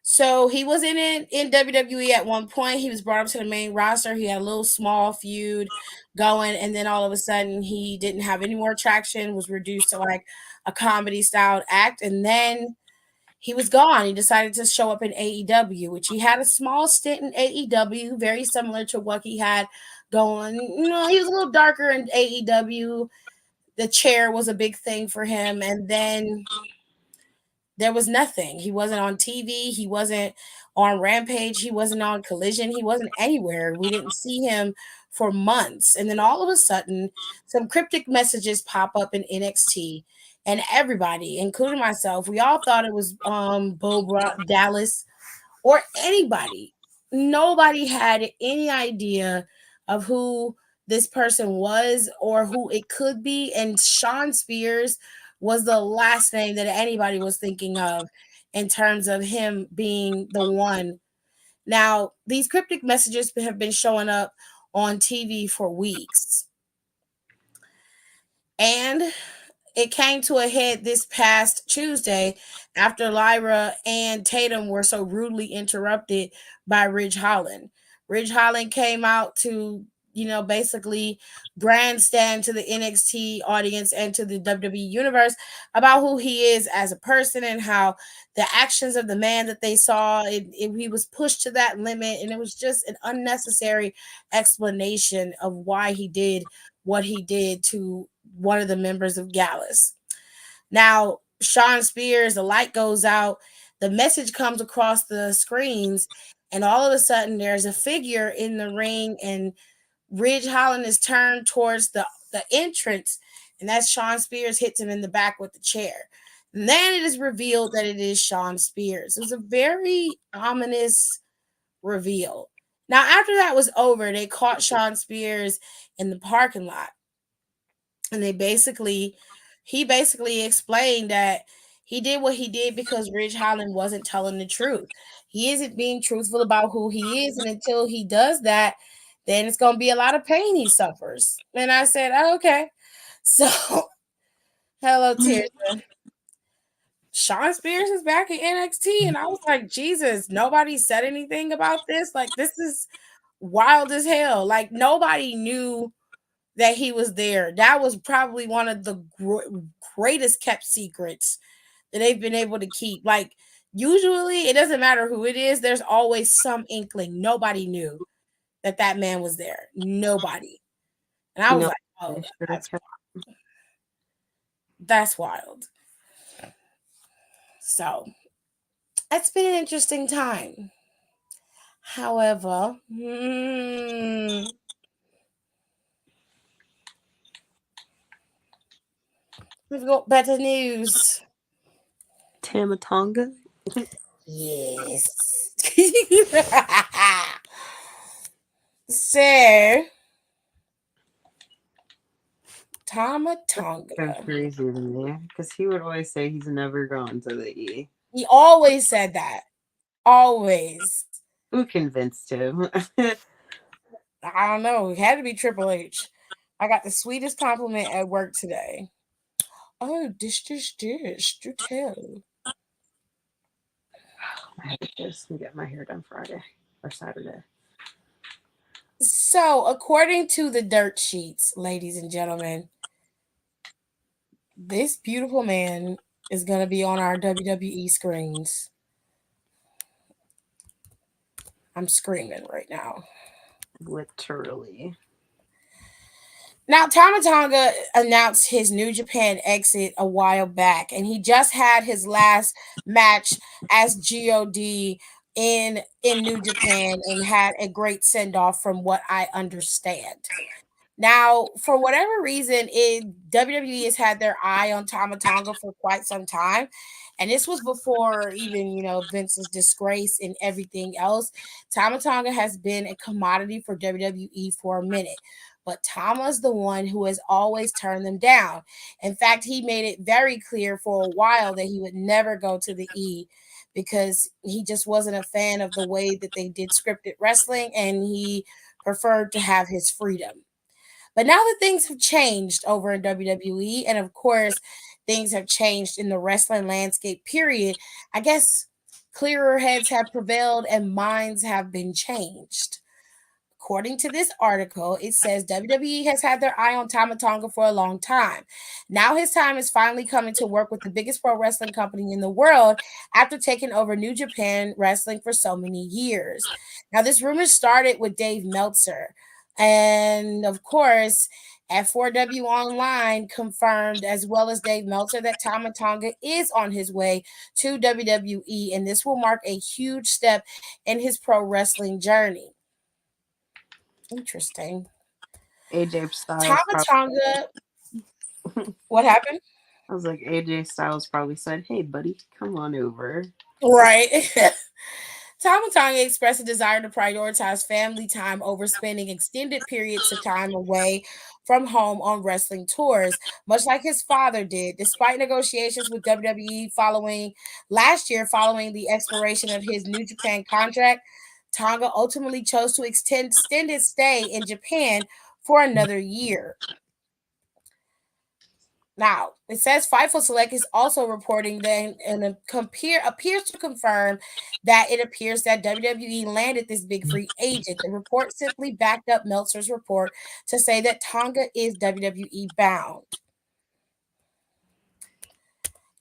[SPEAKER 3] So he was in WWE at one point. He was brought up to the main roster. He had a little small feud going, and then all of a sudden he didn't have any more traction, was reduced to like a comedy styled act, and then he was gone. He decided to show up in AEW, which he had a small stint in AEW, very similar to what he had going. You know, he was a little darker in AEW. The chair was a big thing for him, and then there was nothing. He wasn't on TV. He wasn't on Rampage. He wasn't on Collision. He wasn't anywhere. We didn't see him for months. And then all of a sudden, some cryptic messages pop up in NXT. And everybody, including myself, we all thought it was Dallas or anybody. Nobody had any idea of who this person was or who it could be. And Sean Spears was the last name that anybody was thinking of in terms of him being the one. Now, these cryptic messages have been showing up on TV for weeks. And it came to a head this past Tuesday after Lyra and Tatum were so rudely interrupted by Ridge Holland. Ridge Holland came out to, basically grandstand to the NXT audience and to the WWE universe about who he is as a person and how the actions of the man that they saw, he was pushed to that limit. And it was just an unnecessary explanation of why he did what he did to one of the members of Gallus. Now, Sean Spears, the light goes out, the message comes across the screens, and all of a sudden there's a figure in the ring, and Ridge Holland is turned towards the entrance, and that's Sean Spears hits him in the back with the chair. And then it is revealed that it is Sean Spears. It was a very ominous reveal. Now, after that was over, they caught Sean Spears in the parking lot. And he basically explained that he did what he did because Ridge Holland wasn't telling the truth. He isn't being truthful about who he is. And until he does that, then it's going to be a lot of pain he suffers. And I said, oh, okay. So, hello, Tirza. Sean Spears is back in NXT. And I was like, Jesus, nobody said anything about this. Like, this is wild as hell. Like, nobody knew that he was there. That was probably one of the greatest kept secrets that they've been able to keep. Like, usually it doesn't matter who it is, there's always some inkling. Nobody knew. that man was there. Nobody. And I was
[SPEAKER 8] No,
[SPEAKER 3] like, oh,
[SPEAKER 8] they should have kept.
[SPEAKER 3] that's wild. So it's been an interesting time. However, we've got better news.
[SPEAKER 8] Tamatonga.
[SPEAKER 3] Yes. So,
[SPEAKER 8] So
[SPEAKER 3] Tamatonga.
[SPEAKER 8] crazy to me because he would always say he's never gone to the E.
[SPEAKER 3] He always said that. Always.
[SPEAKER 8] Who convinced him?
[SPEAKER 3] I don't know. It had to be Triple H. I got the sweetest compliment at work today. Oh, dish. Do tell.
[SPEAKER 8] I had to just get my hair done Friday or Saturday.
[SPEAKER 3] So, according to the dirt sheets, ladies and gentlemen, this beautiful man is going to be on our WWE screens. I'm screaming right now.
[SPEAKER 8] Literally.
[SPEAKER 3] Now, Tamatonga announced his New Japan exit a while back, and he just had his last match as God in New Japan and had a great send off, from what I understand. Now, for whatever reason, WWE has had their eye on Tamatonga for quite some time. And this was before even, Vince's disgrace and everything else. Tamatonga has been a commodity for WWE for a minute. But Tama's the one who has always turned them down. In fact, he made it very clear for a while that he would never go to the E because he just wasn't a fan of the way that they did scripted wrestling, and he preferred to have his freedom. But now that things have changed over in WWE, and of course, things have changed in the wrestling landscape, period, I guess clearer heads have prevailed and minds have been changed. According to this article, it says WWE has had their eye on Tamatonga for a long time. Now his time is finally coming to work with the biggest pro wrestling company in the world after taking over New Japan Wrestling for so many years. Now, this rumor started with Dave Meltzer. And of course, F4W Online confirmed, as well as Dave Meltzer, that Tamatonga is on his way to WWE, and this will mark a huge step in his pro wrestling journey. Interesting.
[SPEAKER 8] AJ Styles
[SPEAKER 3] Tamatonga. What happened?
[SPEAKER 8] I was like, AJ Styles probably said, "Hey, buddy, come on over."
[SPEAKER 3] Right. Tamatonga expressed a desire to prioritize family time over spending extended periods of time away from home on wrestling tours, much like his father did. Despite negotiations with WWE last year, following the expiration of his New Japan contract, Tonga ultimately chose to extend his stay in Japan for another year. Now, it says Fightful Select is also reporting that and appears to confirm that it appears that WWE landed this big free agent. The report simply backed up Meltzer's report to say that Tonga is WWE bound.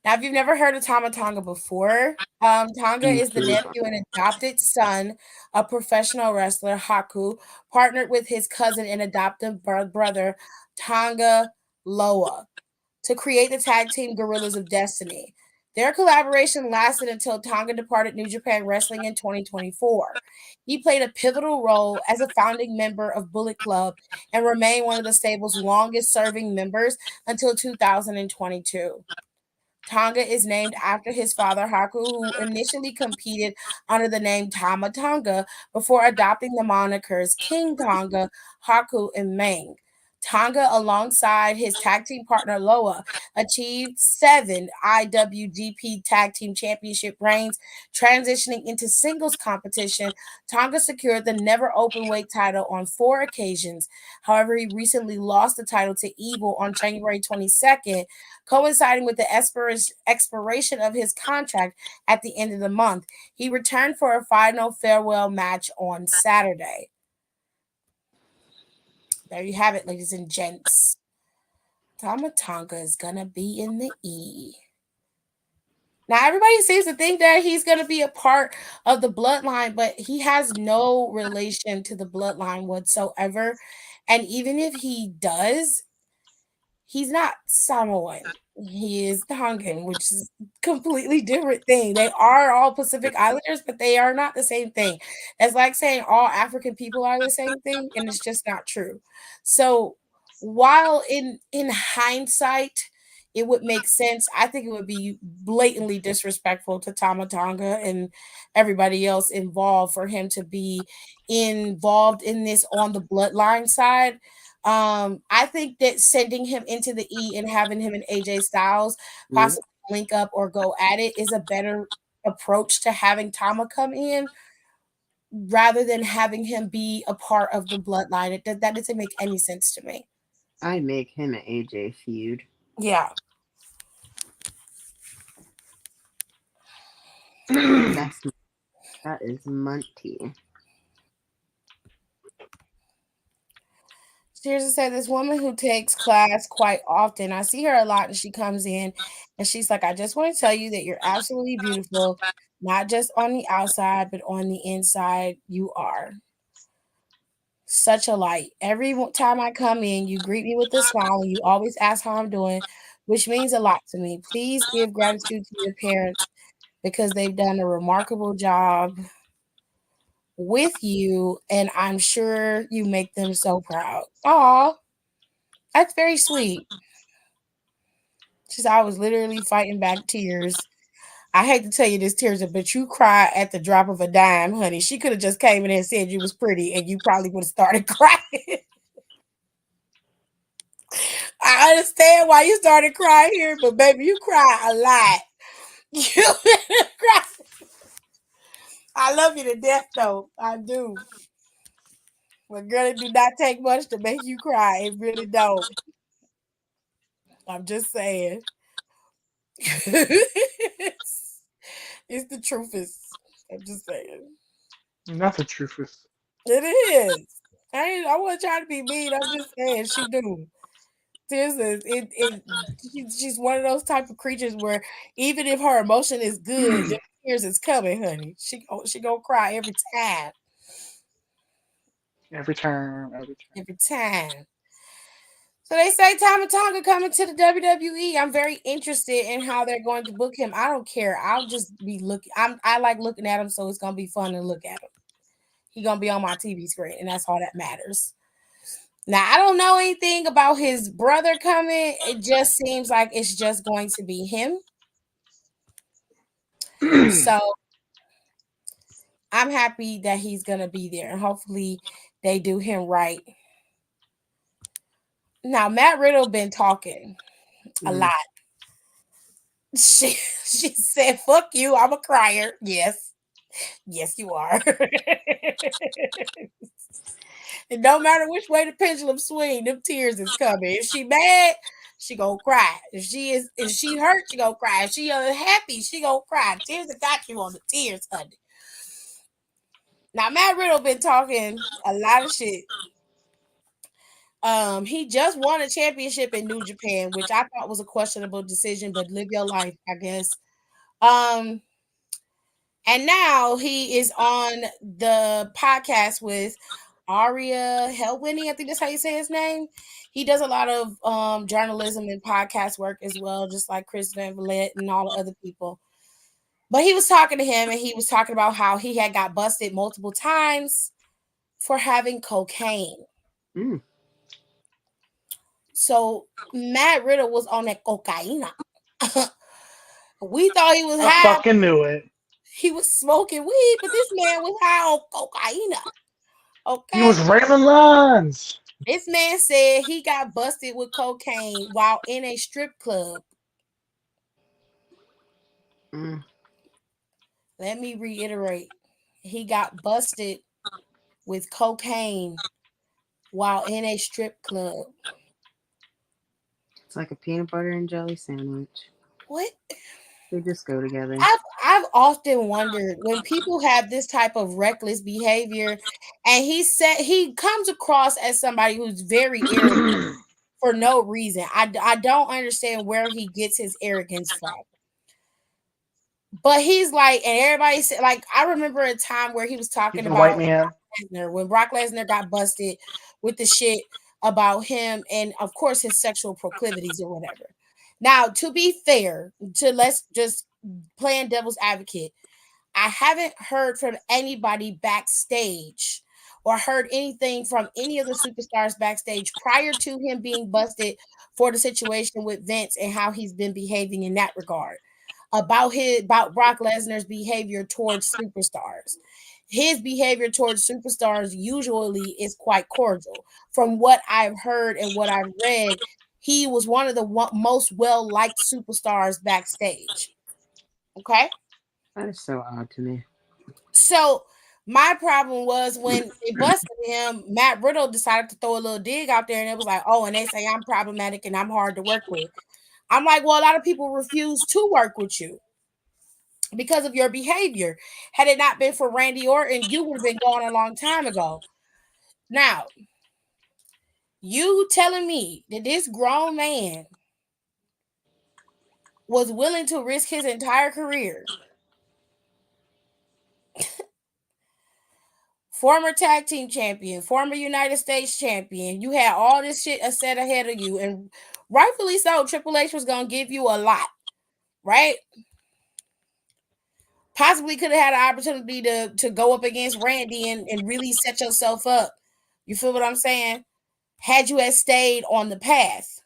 [SPEAKER 3] Now, if you've never heard of Tonga before, Tonga is the nephew and adopted son of professional wrestler Haku, partnered with his cousin and adoptive brother Tonga Loa to create the tag team Gorillas of Destiny. Their collaboration lasted until Tonga departed New Japan Wrestling in 2024. He played a pivotal role as a founding member of Bullet Club and remained one of the stable's longest serving members until 2022. Tonga is named after his father Haku, who initially competed under the name Tama Tonga before adopting the monikers King Tonga, Haku, and Mang. Tonga, alongside his tag team partner Loa, achieved 7 IWGP Tag Team Championship reigns. Transitioning into singles competition, Tonga secured the never openweight title on 4 occasions. However, he recently lost the title to Evil on January 22nd, coinciding with the expiration of his contract at the end of the month. He returned for a final farewell match on Saturday. There you have it, ladies and gents. Tama Tonga is gonna be in the E. Now everybody seems to think that he's going to be a part of the bloodline, but he has no relation to the bloodline whatsoever. And even if he does, he's not Samoan. He is Tongan, which is a completely different thing. They are all Pacific Islanders, but they are not the same thing. It's like saying all African people are the same thing, and it's just not true. So while in hindsight, it would make sense. I think it would be blatantly disrespectful to Tama Tonga and everybody else involved for him to be involved in this on the bloodline side. I think that sending him into the E and having him and AJ Styles
[SPEAKER 4] Mhm.
[SPEAKER 3] possibly link up or go at it is a better approach to having Tama come in rather than having him be a part of the bloodline. That doesn't make any sense to me.
[SPEAKER 8] I make him an AJ feud.
[SPEAKER 3] Yeah.
[SPEAKER 8] That's that is Monty.
[SPEAKER 3] Seriously said this woman who takes class quite often. I see her a lot and she comes in and she's like, I just want to tell you that you're absolutely beautiful, not just on the outside, but on the inside. You are such a light. Every time I come in, you greet me with a smile and you always ask how I'm doing, which means a lot to me. Please give gratitude to your parents because they've done a remarkable job with you, and I'm sure you make them so proud. Aw, that's very sweet. She's I was literally fighting back tears. I hate to tell you this, tears, but you cry at the drop of a dime, honey. She could have just came in and said you was pretty, and you probably would have started crying. I understand why you started crying here, but baby, you cry a lot. You cry. I love you to death, though. I do. But girl, it do not take much to make you cry. It really don't. I'm just saying. It's the truth is. I'm just saying.
[SPEAKER 2] Not the truth is.
[SPEAKER 3] It is. I wasn't trying to be mean. I'm just saying she do. Tears is she's one of those type of creatures where even if her emotion is good, the tears is coming, honey. She gonna cry every time.
[SPEAKER 2] Every time, every time.
[SPEAKER 3] Every time. So they say Tama Tonga coming to the WWE. I'm very interested in how they're going to book him. I don't care. I'll just be looking. I like looking at him, so it's gonna be fun to look at him. He gonna be on my TV screen, and that's all that matters. Now I don't know anything about his brother coming. It just seems like it's just going to be him. So I'm happy that he's gonna be there, and hopefully they do him right. Now Matt Riddle been talking a
[SPEAKER 8] Mm.
[SPEAKER 3] lot. She said, "Fuck you, I'm a crier." Yes, yes, you are. It don't matter which way the pendulum swing, them tears is coming. If she mad, she gonna cry. If she hurt, she gonna cry. If she happy, she gonna cry. Tears have got you on the tears, honey. Now Matt Riddle been talking a lot of shit. He just won a championship in New Japan, which I thought was a questionable decision, but live your life, I guess. Um, and now he is on the podcast with Aria Helwini. I think that's how you say his name. He does a lot of journalism and podcast work as well, just like Chris Van Vliet and all the other people. But he was talking to him and he was talking about how he had got busted multiple times for having cocaine.
[SPEAKER 8] Mm.
[SPEAKER 3] So Matt Riddle was on that cocaine. We thought he was
[SPEAKER 2] I
[SPEAKER 3] high.
[SPEAKER 2] fucking knew it.
[SPEAKER 3] He was smoking weed, but this man was high on cocaine. Okay.
[SPEAKER 2] He was railing lines.
[SPEAKER 3] This man said he got busted with cocaine while in a strip club.
[SPEAKER 8] Mm.
[SPEAKER 3] Let me reiterate. He got busted with cocaine while in a strip club.
[SPEAKER 8] It's like a peanut butter and jelly sandwich.
[SPEAKER 3] What?
[SPEAKER 8] They just go together.
[SPEAKER 3] I've often wondered when people have this type of reckless behavior, and he comes across as somebody who's very arrogant for no reason. I don't understand where he gets his arrogance from. But he's like, and everybody said, like, I remember a time where he was talking
[SPEAKER 9] He's a white
[SPEAKER 3] about
[SPEAKER 9] man.
[SPEAKER 3] Lesnar, when Brock Lesnar got busted with the shit about him and, of course, his sexual proclivities or whatever. Now, to be fair, let's just playing devil's advocate, I haven't heard from anybody backstage or heard anything from any of the superstars backstage prior to him being busted for the situation with Vince and how he's been behaving in that regard. About Brock Lesnar's behavior towards superstars. His behavior towards superstars usually is quite cordial. From what I've heard and what I've read, he was one of the most well liked superstars backstage. Okay.
[SPEAKER 8] That is so odd to me.
[SPEAKER 3] So my problem was when they busted him, Matt Riddle decided to throw a little dig out there and it was like, oh, and they say I'm problematic and I'm hard to work with. I'm like, well, a lot of people refuse to work with you because of your behavior. Had it not been for Randy Orton, you would have been gone a long time ago. Now, you telling me that this grown man was willing to risk his entire career, former tag team champion, former United States champion, you had all this shit set ahead of you, and rightfully so, Triple H was going to give you a lot, right? Possibly could have had an opportunity to go up against Randy and really set yourself up. You feel what I'm saying? Had you had stayed on the path.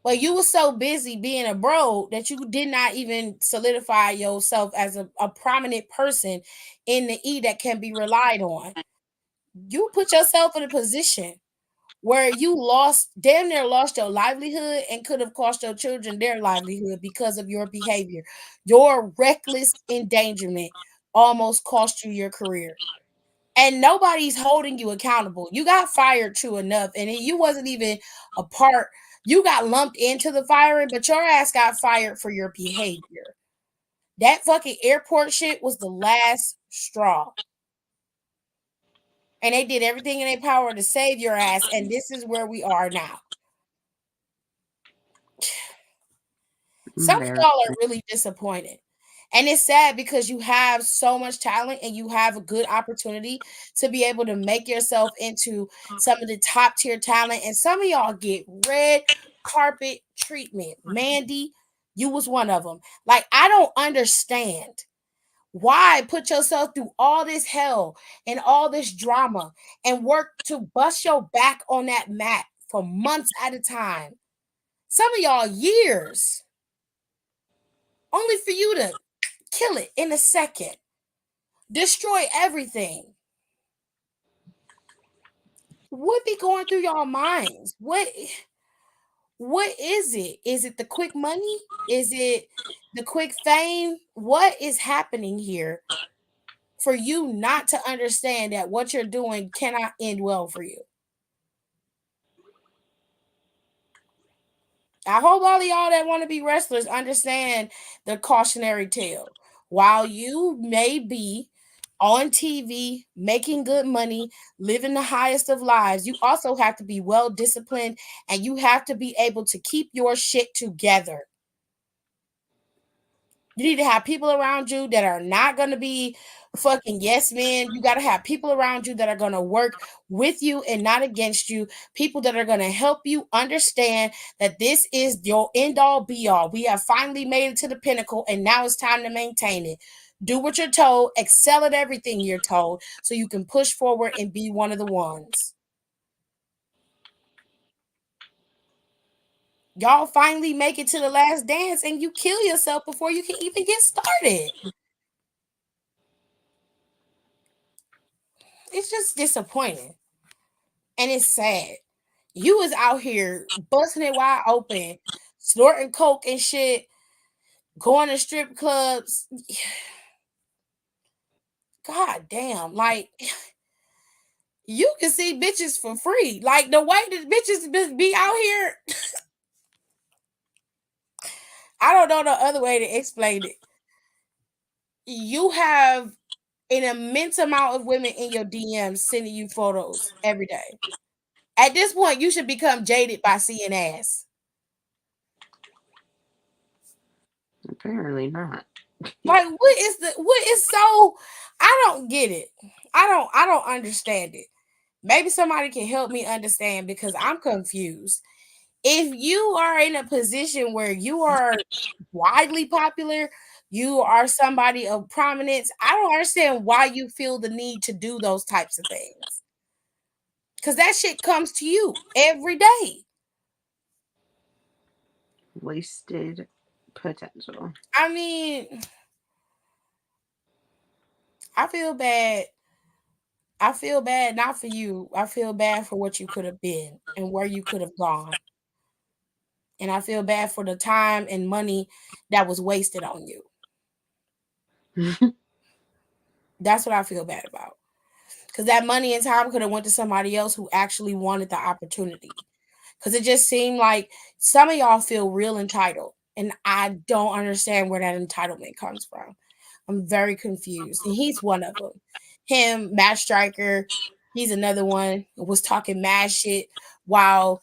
[SPEAKER 3] But you were so busy being a bro that you did not even solidify yourself as a prominent person in the E that can be relied on. You put yourself in a position where you damn near lost your livelihood and could have cost your children their livelihood because of your behavior. Your reckless endangerment almost cost you your career. And nobody's holding you accountable. You got fired true enough, and you wasn't even a part. You got lumped into the firing, but your ass got fired for your behavior. That fucking airport shit was the last straw. And they did everything in their power to save your ass, and this is where we are now. Some of y'all are really disappointed. And it's sad because you have so much talent and you have a good opportunity to be able to make yourself into some of the top tier talent. And some of y'all get red carpet treatment. Mandy, you was one of them. Like, I don't understand why put yourself through all this hell and all this drama and work to bust your back on that mat for months at a time. Some of y'all years. Only for you to kill it in a second. Destroy everything. What be going through y'all minds? What is it? Is it the quick money? Is it the quick fame? What is happening here for you not to understand that what you're doing cannot end well for you? I hope all of y'all that want to be wrestlers understand the cautionary tale. While you may be on TV, making good money, living the highest of lives, you also have to be well disciplined and you have to be able to keep your shit together. You need to have people around you that are not going to be fucking yes men. You got to have people around you that are going to work with you and not against you. People that are going to help you understand that this is your end all be all. We have finally made it to the pinnacle and now it's time to maintain it. Do what you're told, excel at everything you're told so you can push forward and be one of the ones. Y'all finally make it to the last dance and you kill yourself before you can even get started. It's just disappointing. And it's sad. You was out here busting it wide open, snorting coke and shit, going to strip clubs. God damn. Like, you can see bitches for free. Like, the way that bitches be out here, I don't know the other way to explain it. You have an immense amount of women in your DMs sending you photos every day. At this point, you should become jaded by seeing ass.
[SPEAKER 8] Apparently not.
[SPEAKER 3] Like, what is so? I don't get it. I don't understand it. Maybe somebody can help me understand because I'm confused. If you are in a position where you are widely popular, you are somebody of prominence, I don't understand why you feel the need to do those types of things. Because that shit comes to you every day.
[SPEAKER 8] Wasted potential.
[SPEAKER 3] I mean, I feel bad. I feel bad not for you. I feel bad for what you could have been and where you could have gone. And I feel bad for the time and money that was wasted on you. That's what I feel bad about. Because that money and time could have went to somebody else who actually wanted the opportunity. Because it just seemed like some of y'all feel real entitled. And I don't understand where that entitlement comes from. I'm very confused. And he's one of them. Him, Matt Striker, he's another one, was talking mad shit while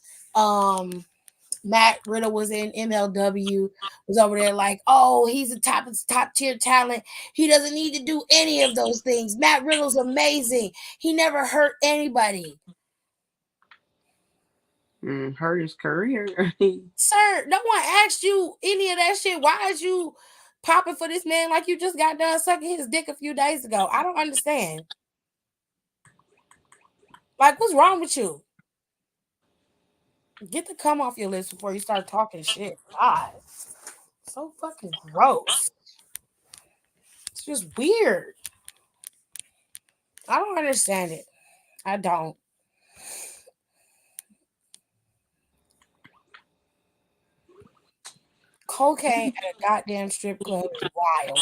[SPEAKER 3] Matt Riddle was in MLW, was over there like, oh, he's a top tier talent. He doesn't need to do any of those things. Matt Riddle's amazing. He never hurt anybody.
[SPEAKER 8] Hurt his career.
[SPEAKER 3] Sir, no one asked you any of that shit. Why is you popping for this man like you just got done sucking his dick a few days ago? I don't understand. Like, what's wrong with you? Get the cum off your lips before you start talking shit. God. So fucking gross. It's just weird. I don't understand it. I don't. Cocaine at a goddamn strip club is wild.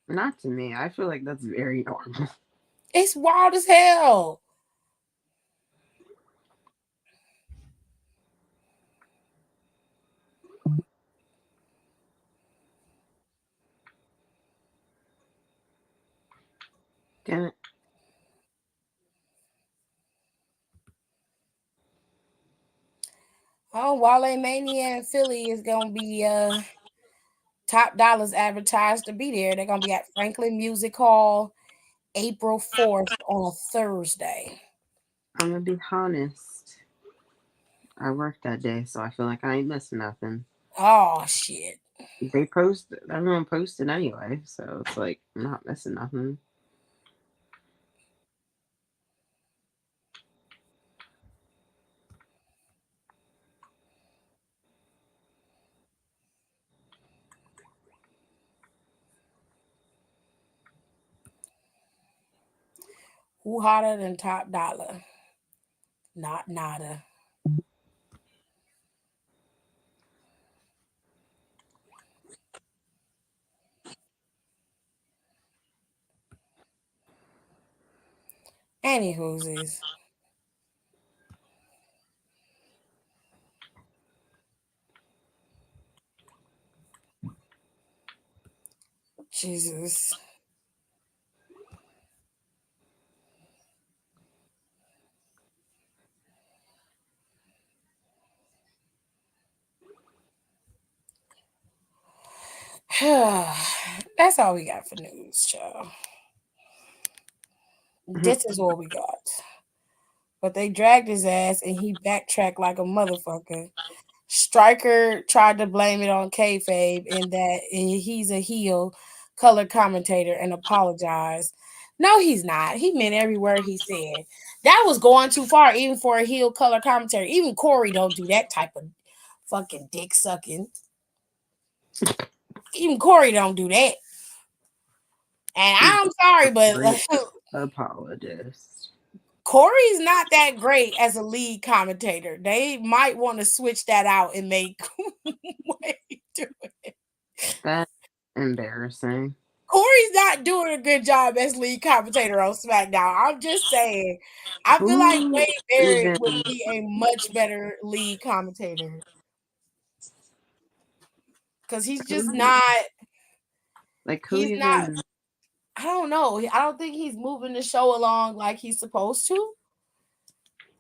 [SPEAKER 8] Not to me. I feel like that's very normal.
[SPEAKER 3] It's wild as hell.
[SPEAKER 8] Damn it.
[SPEAKER 3] Oh, Wale Mania in Philly is gonna be top dollars advertised to be there. They're gonna be at Franklin Music Hall April 4th on a Thursday.
[SPEAKER 8] I'm gonna be honest. I worked that day, so I feel like I ain't missing nothing.
[SPEAKER 3] Oh shit.
[SPEAKER 8] They post everyone posted anyway, so it's like I'm not missing nothing.
[SPEAKER 3] Who hotter than Top Dollar? Not nada. Anywhoosies. Jesus. That's all we got for news, child. This is all we got. But they dragged his ass and he backtracked like a motherfucker. Stryker tried to blame it on kayfabe and that he's a heel color commentator and apologized. No, he's not. He meant every word he said. That was going too far, even for a heel color commentator. Even Corey don't do that type of fucking dick sucking. Even Corey don't do that. And I'm sorry, but
[SPEAKER 8] Apologist.
[SPEAKER 3] Corey's not that great as a lead commentator. They might want to switch that out and make way do it.
[SPEAKER 8] That's embarrassing.
[SPEAKER 3] Corey's not doing a good job as lead commentator on SmackDown. I'm just saying. I feel like
[SPEAKER 8] Who
[SPEAKER 3] Wade Barrett
[SPEAKER 8] even
[SPEAKER 3] would be a much better lead commentator. Because he's just not.
[SPEAKER 8] who
[SPEAKER 3] He's not.
[SPEAKER 8] even
[SPEAKER 3] I don't know. I don't think he's moving the show along like he's supposed to.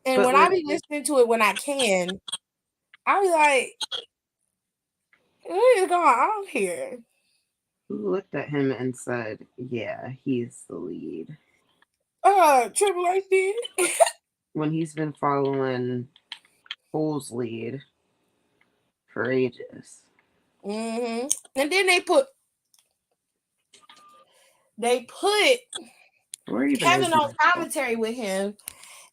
[SPEAKER 3] And
[SPEAKER 8] But
[SPEAKER 3] when I be listening to it when I can, I be like, what is going on here?
[SPEAKER 8] Who looked at him and said, "Yeah, he's the lead"?
[SPEAKER 3] Triple H did.
[SPEAKER 8] When he's been following Cole's lead for ages.
[SPEAKER 3] And then they put
[SPEAKER 8] Where even is
[SPEAKER 3] Kevin on
[SPEAKER 8] he?
[SPEAKER 3] commentary with him,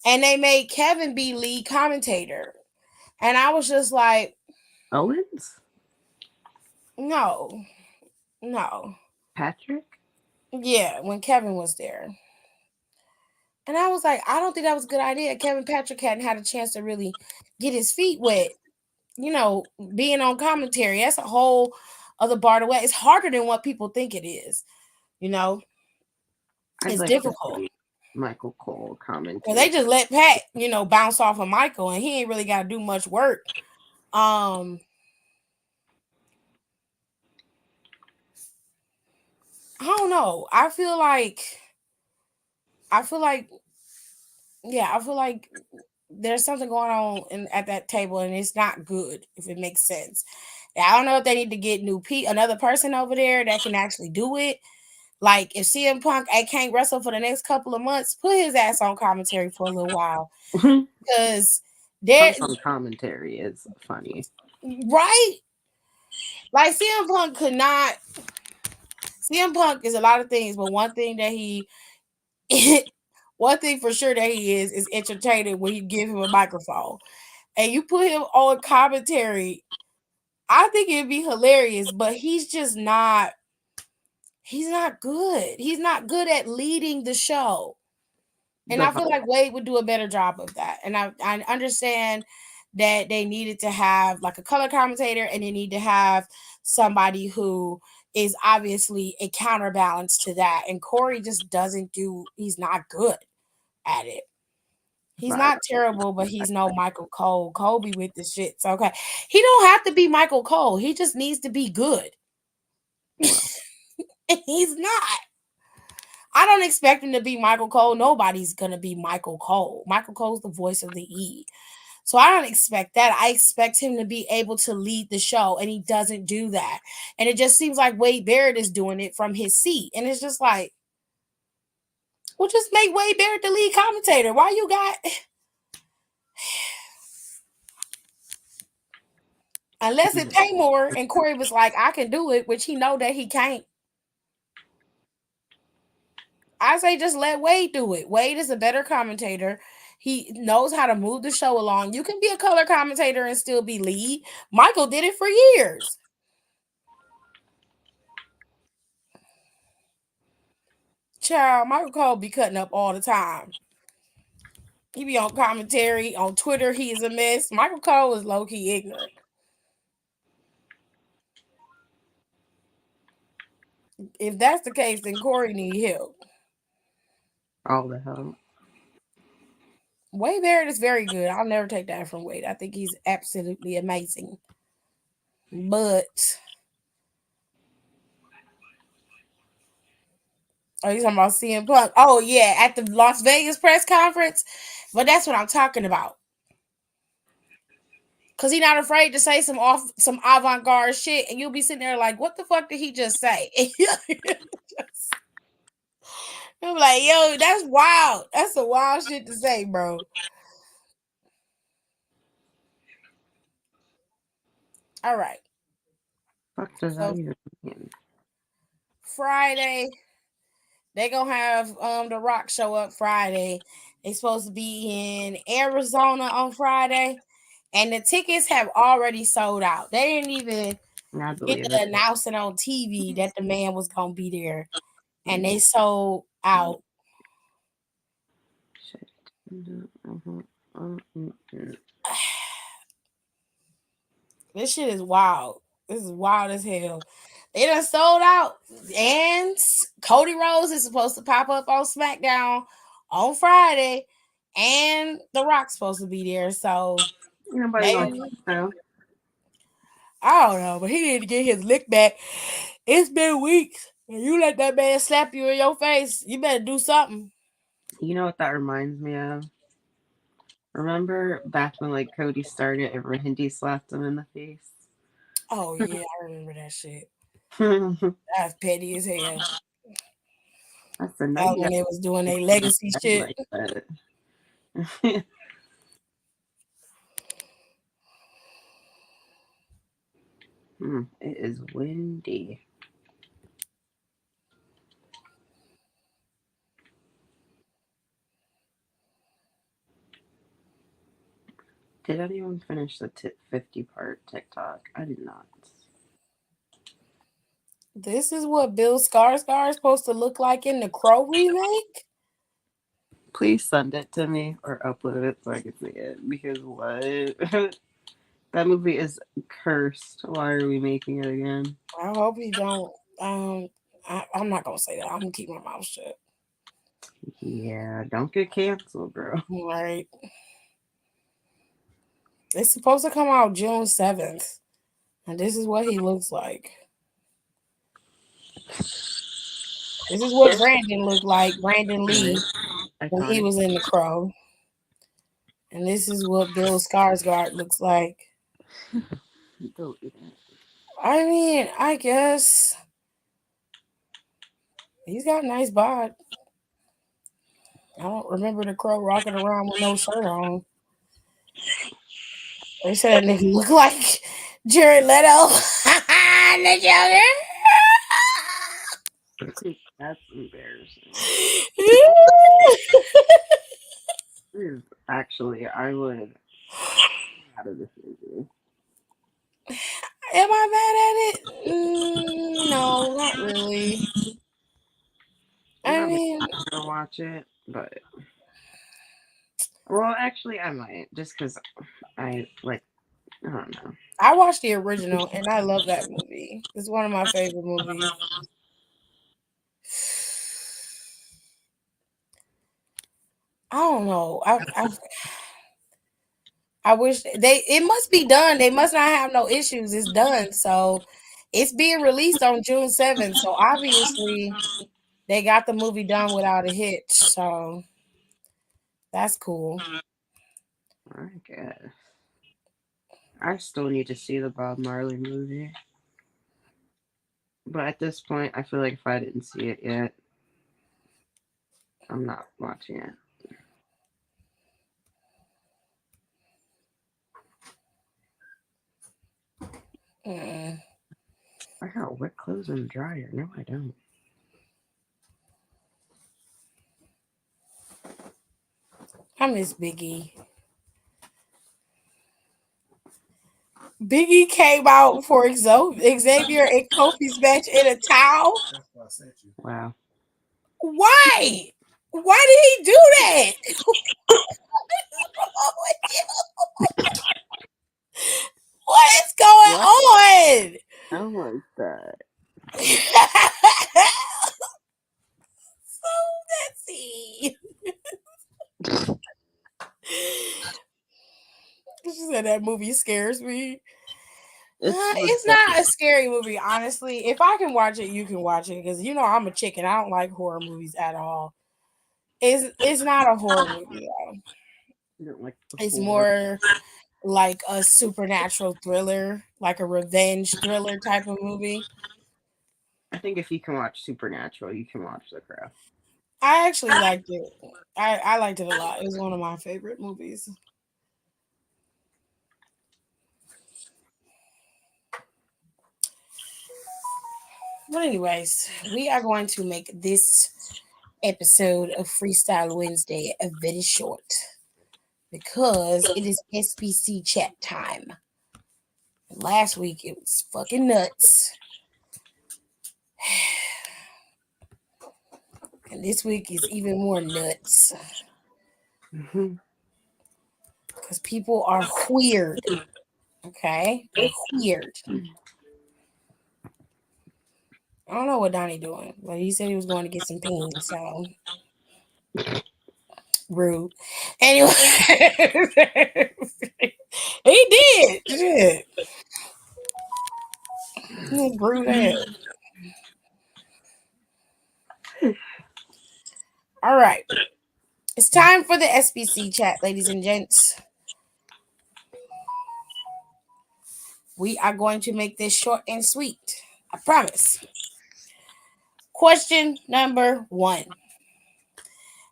[SPEAKER 3] and they made Kevin be lead commentator. And I was just like,
[SPEAKER 8] Owens?
[SPEAKER 3] no.
[SPEAKER 8] Patrick?
[SPEAKER 3] Yeah, when Kevin was there. And I was like, I don't think that was a good idea. Kevin Patrick hadn't had a chance to really get his feet wet. Being on commentary, that's a whole other bar to way. It's harder than what people think it is.
[SPEAKER 8] I'd
[SPEAKER 3] It's
[SPEAKER 8] like
[SPEAKER 3] difficult.
[SPEAKER 8] to see Michael Cole commentate.
[SPEAKER 3] Well, they just let Pat, bounce off of Michael, and he ain't really got to do much work. I don't know. I feel like there's something going on at that table, and it's not good, if it makes sense. I don't know if they need to get another person over there that can actually do it. Like, if CM Punk can't wrestle for the next couple of months, put his ass on commentary for a little while. Because
[SPEAKER 8] on commentary is funny.
[SPEAKER 3] Right? Like, CM Punk could not. CM Punk is a lot of things, but one thing for sure that he is entertaining when you give him a microphone. And you put him on commentary, I think it'd be hilarious, but he's just not. He's not good. He's not good at leading the show. And I feel like Wade would do a better job of that. And I understand that they needed to have like a color commentator, and they need to have somebody who is obviously a counterbalance to that. And Corey just he's not good at it. He's not terrible, but he's no Michael Cole. Kobe with the shits. Okay. He don't have to be Michael Cole. He just needs to be good. And he's not. I don't expect him to be Michael Cole. Nobody's going to be Michael Cole. Michael Cole's the voice of the E. So I don't expect that. I expect him to be able to lead the show, and he doesn't do that. And it just seems like Wade Barrett is doing it from his seat. And it's just like, well, just make Wade Barrett the lead commentator. Why you got... Unless it pay more, and Corey was like, I can do it, which he know that he can't. I say just let Wade do it. Wade is a better commentator. He knows how to move the show along. You can be a color commentator and still be lead. Michael did it for years. Child, Michael Cole be cutting up all the time. He be on commentary. On Twitter, he is a mess. Michael Cole is low-key ignorant. If that's the case, then Corey need help.
[SPEAKER 8] All the help.
[SPEAKER 3] Wade Barrett is very good. I'll never take that from Wade. I think he's absolutely amazing. But are you talking about CM Punk? Oh, yeah, at the Las Vegas press conference. But that's what I'm talking about. Because he's not afraid to say some avant-garde shit, and you'll be sitting there like, what the fuck did he just say? I'm like, yo, that's wild. That's a wild shit to say, bro. All right.
[SPEAKER 8] Fuck does that even mean?
[SPEAKER 3] Friday, they gonna have The Rock show up Friday. They supposed to be in Arizona on Friday, and the tickets have already sold out. They didn't even get to announce it on TV that the man was gonna be there, and they sold out. This shit is wild. This is wild as hell. They done sold out. And Cody Rhodes is supposed to pop up on SmackDown on Friday. And The Rock's supposed to be there. So
[SPEAKER 8] nobody
[SPEAKER 3] I don't know, but he need to get his lick back. It's been weeks. And you let that man slap you in your face, you better do something.
[SPEAKER 8] You know what that reminds me of? Remember back when like Cody started and Randy slapped him in the face?
[SPEAKER 3] Oh yeah, I remember that shit. That's petty as hell.
[SPEAKER 8] That's a
[SPEAKER 3] That
[SPEAKER 8] nice.
[SPEAKER 3] was when they was doing their legacy shit.
[SPEAKER 8] Like that. It is windy. Did anyone finish the 50 part TikTok? I did not.
[SPEAKER 3] This is what Bill Skarsgård is supposed to look like in the Crow remake?
[SPEAKER 8] Please send it to me or upload it so I can see it. Because what? That movie is cursed. Why are we making it again?
[SPEAKER 3] I hope he don't. I'm not gonna say that. I'm gonna keep my mouth shut.
[SPEAKER 8] Yeah, don't get canceled, bro.
[SPEAKER 3] All right. It's supposed to come out June 7th. And this is what he looks like. This is what Brandon looked like, Brandon Lee, when he was in The Crow. And this is what Bill Skarsgård looks like. I mean, I guess he's got a nice bod. I don't remember The Crow rocking around with no shirt on. They said that nigga look like Jared Leto. The Joker.
[SPEAKER 8] That's embarrassing. Actually, I would out of this movie.
[SPEAKER 3] Am I mad at it? No, not really. I mean,
[SPEAKER 8] I'm gonna watch it, but well, actually, I might just because I don't know.
[SPEAKER 3] I watched the original and I love that movie. It's one of my favorite movies. I don't know. I wish it must be done. They must not have no issues. It's done. So it's being released on June 7th. So obviously they got the movie done without a hitch. So that's cool.
[SPEAKER 8] I guess. I still need to see the Bob Marley movie. But at this point, I feel like if I didn't see it yet, I'm not watching it. I got wet clothes in the dryer. No, I don't.
[SPEAKER 3] I miss Biggie. Biggie came out for Xavier and Kofi's match in a towel.
[SPEAKER 2] That's why I sent you.
[SPEAKER 8] Wow.
[SPEAKER 3] Why? Why did he do that? What is going on?
[SPEAKER 8] I don't like that.
[SPEAKER 3] So messy. She said that movie scares me. It's not a scary movie, honestly. If I can watch it, you can watch it because I'm a chicken. I don't like horror movies at all. It's not a horror movie though.
[SPEAKER 8] You don't like
[SPEAKER 3] it's more like a supernatural thriller, like a revenge thriller type of movie.
[SPEAKER 8] I think if you can watch Supernatural, you can watch The Crow.
[SPEAKER 3] I actually liked it. I liked it a lot. It was one of my favorite movies. But anyways, we are going to make this episode of Freestyle Wednesday a very short because it is SBC chat time. Last week it was fucking nuts. And this week is even more nuts. Because people are weird. Okay? They're weird. I don't know what Donnie doing, but he said he was going to get some peen, so rude. Anyway, he did. Shit. He's rude ass. All right. It's time for the SBC chat, ladies and gents. We are going to make this short and sweet. I promise. Question number 1.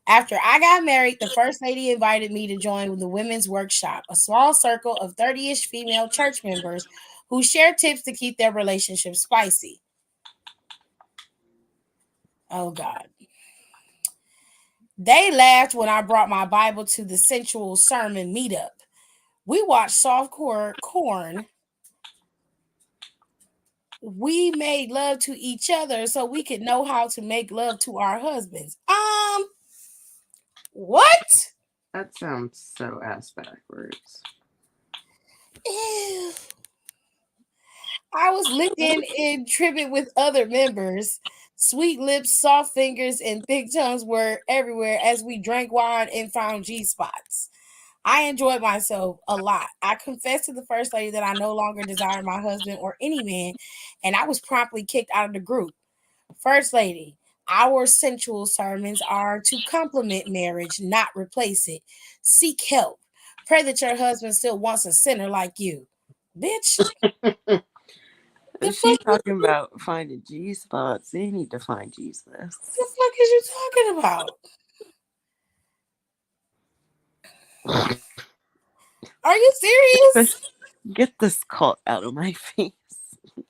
[SPEAKER 3] After I got married, the first lady invited me to join the women's workshop, a small circle of 30-ish female church members who share tips to keep their relationship spicy. Oh, God. They laughed when I brought my Bible to the sensual sermon meetup. We watched softcore corn. We made love to each other so we could know how to make love to our husbands. What?
[SPEAKER 8] That sounds so ass backwards.
[SPEAKER 3] Ew. I was licking and tripping with other members. Sweet lips, soft fingers, and thick tongues were everywhere as we drank wine and found G spots. I enjoyed myself a lot. I confessed to the first lady that I no longer desired my husband or any man, and I was promptly kicked out of the group. First lady, our sensual sermons are to complement marriage, not replace it. Seek help. Pray that your husband still wants a sinner like you. Bitch. The
[SPEAKER 8] She's
[SPEAKER 3] fuck,
[SPEAKER 8] talking about finding G spots. They need to find Jesus.
[SPEAKER 3] the fuck is you talking about? Are you serious?
[SPEAKER 8] Get this cult out of my face.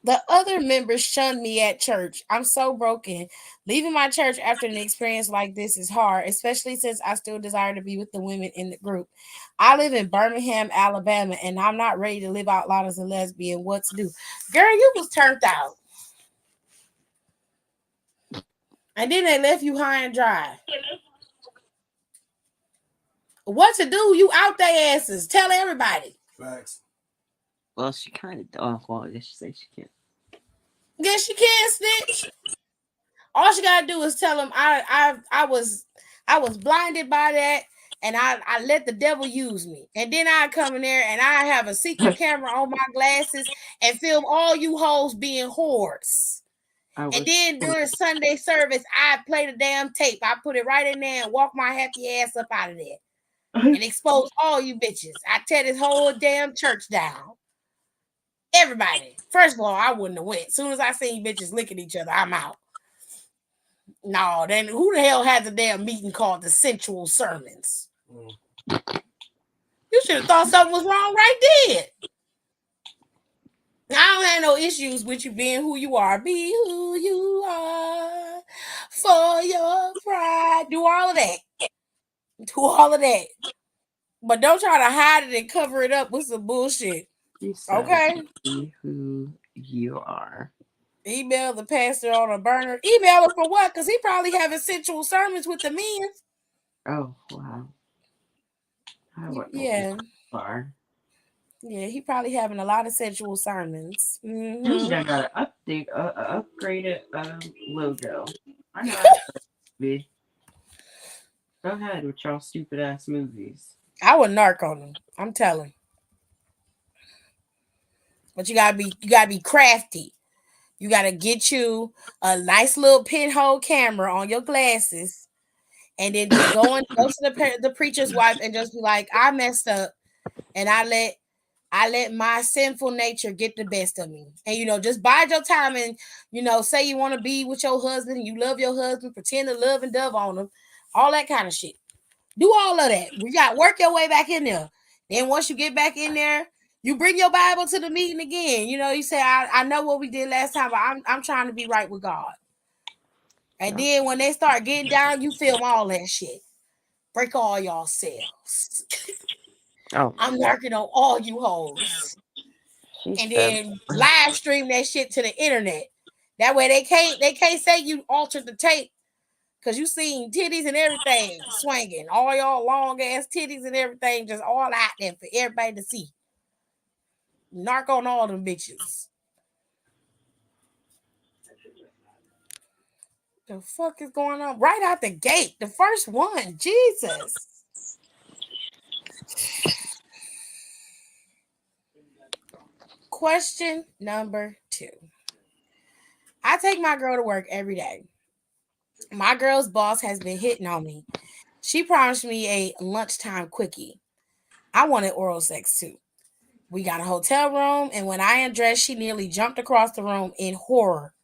[SPEAKER 3] The other members shunned me at church. I'm so broken. Leaving my church after an experience like this is hard, especially since I still desire to be with the women in the group. I live in Birmingham, Alabama, and I'm not ready to live out loud as a lesbian. What to do? Girl, you was turned out. And then they left you high and dry. What to do? You out their asses. Tell everybody.
[SPEAKER 2] Facts.
[SPEAKER 8] Well, she kind of. Oh, well, I guess she say she can't.
[SPEAKER 3] Guess she can't snitch. All she gotta do is tell them I was blinded by that, and I let the devil use me. And then I come in there and I have a secret camera on my glasses and film all you hoes being whores. And then during Sunday service, I play the damn tape. I put it right in there and walk my happy ass up out of there and expose all you bitches. I tear this whole damn church down. Everybody. First of all, I wouldn't have went. As soon as I seen bitches licking each other, I'm out. No, then who the hell has a damn meeting called the sensual sermons? You should have thought something was wrong right there. I don't have no issues with you being who you are. Be who you are for your pride. Do all of that. Do all of that. But don't try to hide it and cover it up with some bullshit. Okay?
[SPEAKER 8] Be who you are.
[SPEAKER 3] Email the pastor on a burner. Email him for what? Because he probably having sensual sermons with the men.
[SPEAKER 8] Oh, wow.
[SPEAKER 3] Yeah.
[SPEAKER 8] Far.
[SPEAKER 3] Yeah, he probably having a lot of sensual sermons.
[SPEAKER 8] You got an upgraded logo. I know. Go ahead with y'all stupid ass movies.
[SPEAKER 3] I would narc on him. I'm telling. But you gotta be crafty. You gotta get you a nice little pinhole camera on your glasses, and then just go to the preacher's wife and just be like, I messed up, and I let my sinful nature get the best of me. And just bide your time and say you want to be with your husband, you love your husband, pretend to love and dove on him, all that kind of shit. Do all of that. We got work your way back in there. Then once you get back in there, you bring your Bible to the meeting again. You say, I know what we did last time, but I'm trying to be right with God. And then when they start getting down, you film all that shit. Break all y'all cells.
[SPEAKER 8] Oh,
[SPEAKER 3] I'm working on all you hoes. And then live stream that shit to the internet. That way they can't say you altered the tape. Because you seen titties and everything swinging. All y'all long ass titties and everything just all out there for everybody to see. Narc on all them bitches. The fuck is going on? Right out the gate. The first one. Jesus. Question number 2. I take my girl to work every day. My girl's boss has been hitting on me. She promised me a lunchtime quickie. I wanted oral sex too. We got a hotel room, and when I undressed, she nearly jumped across the room in horror.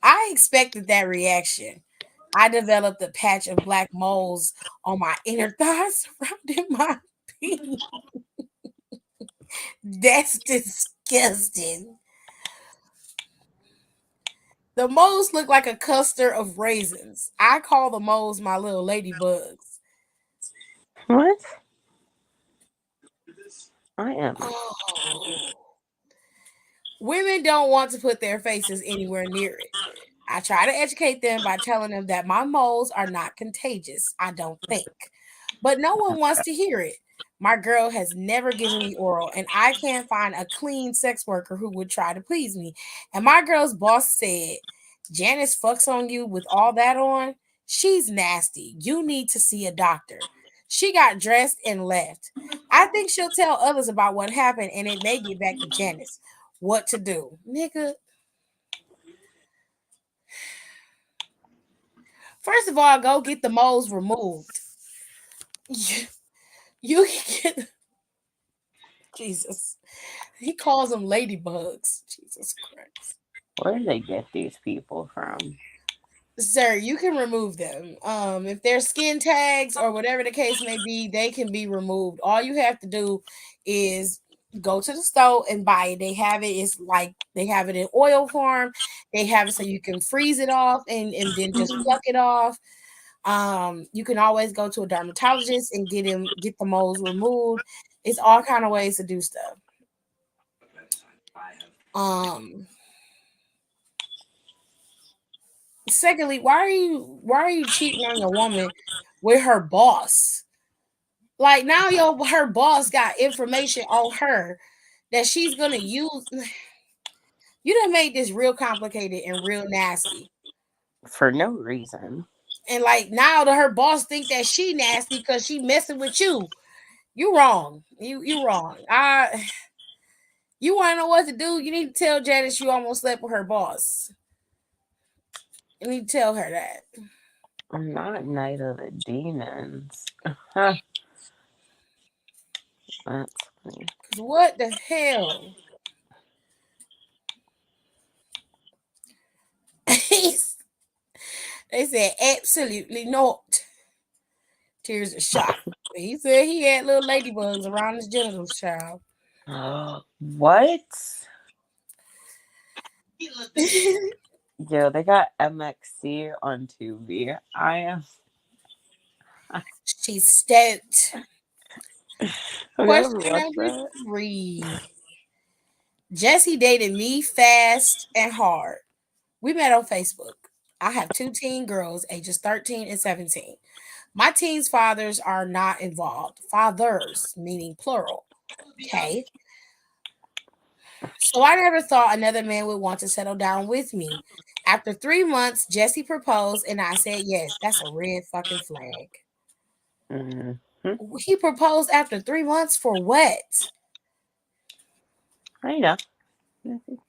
[SPEAKER 3] I expected that reaction. I developed a patch of black moles on my inner thighs surrounding my pee. That's disgusting. The moles look like a cluster of raisins. I call the moles my little ladybugs.
[SPEAKER 8] What? I am.
[SPEAKER 3] Oh. Women don't want to put their faces anywhere near it. I try to educate them by telling them that my moles are not contagious, I don't think. But no one wants to hear it. My girl has never given me oral, and I can't find a clean sex worker who would try to please me. And my girl's boss said, Janice fucks on you with all that on. She's nasty. You need to see a doctor. She got dressed and left. I think she'll tell others about what happened, and it may get back to Janice. What to do? Nigga, first of all, go get the moles removed. You can get Jesus. He calls them ladybugs. Jesus Christ.
[SPEAKER 8] Where do they get these people from?
[SPEAKER 3] Sir, you can remove them. If they're skin tags or whatever the case may be, they can be removed. All you have to do is go to the store and buy it. They have it. It's like they have it in oil form. They have it so you can freeze it off and then just pluck it off. You can always go to a dermatologist and get the moles removed. It's all kind of ways to do stuff. Secondly, why are you cheating on your woman with her boss? Like now her boss got information on her that she's gonna use. You done made this real complicated and real nasty.
[SPEAKER 8] For no reason.
[SPEAKER 3] And like now her boss think that she nasty because she messing with you. You wrong. You wrong. You want to know what to do? You need to tell Janice you almost slept with her boss. You need to tell her that.
[SPEAKER 8] I'm not Night of the Demons. That's funny.
[SPEAKER 3] What the hell? They said absolutely not. Tears of shock. He said he had little ladybugs around his genitals, child.
[SPEAKER 8] What? Yo, they got MXC on Tubi.
[SPEAKER 3] She's stoked. Question number
[SPEAKER 8] that.
[SPEAKER 3] 3. Jesse dated me fast and hard. We met on Facebook. I have 2 teen girls, ages 13 and 17. My teens' fathers are not involved. Fathers, meaning plural. Okay. So I never thought another man would want to settle down with me. After 3 months, Jesse proposed and I said yes. That's a red fucking flag.
[SPEAKER 8] Mm-hmm.
[SPEAKER 3] He proposed after 3 months for what?
[SPEAKER 8] I know.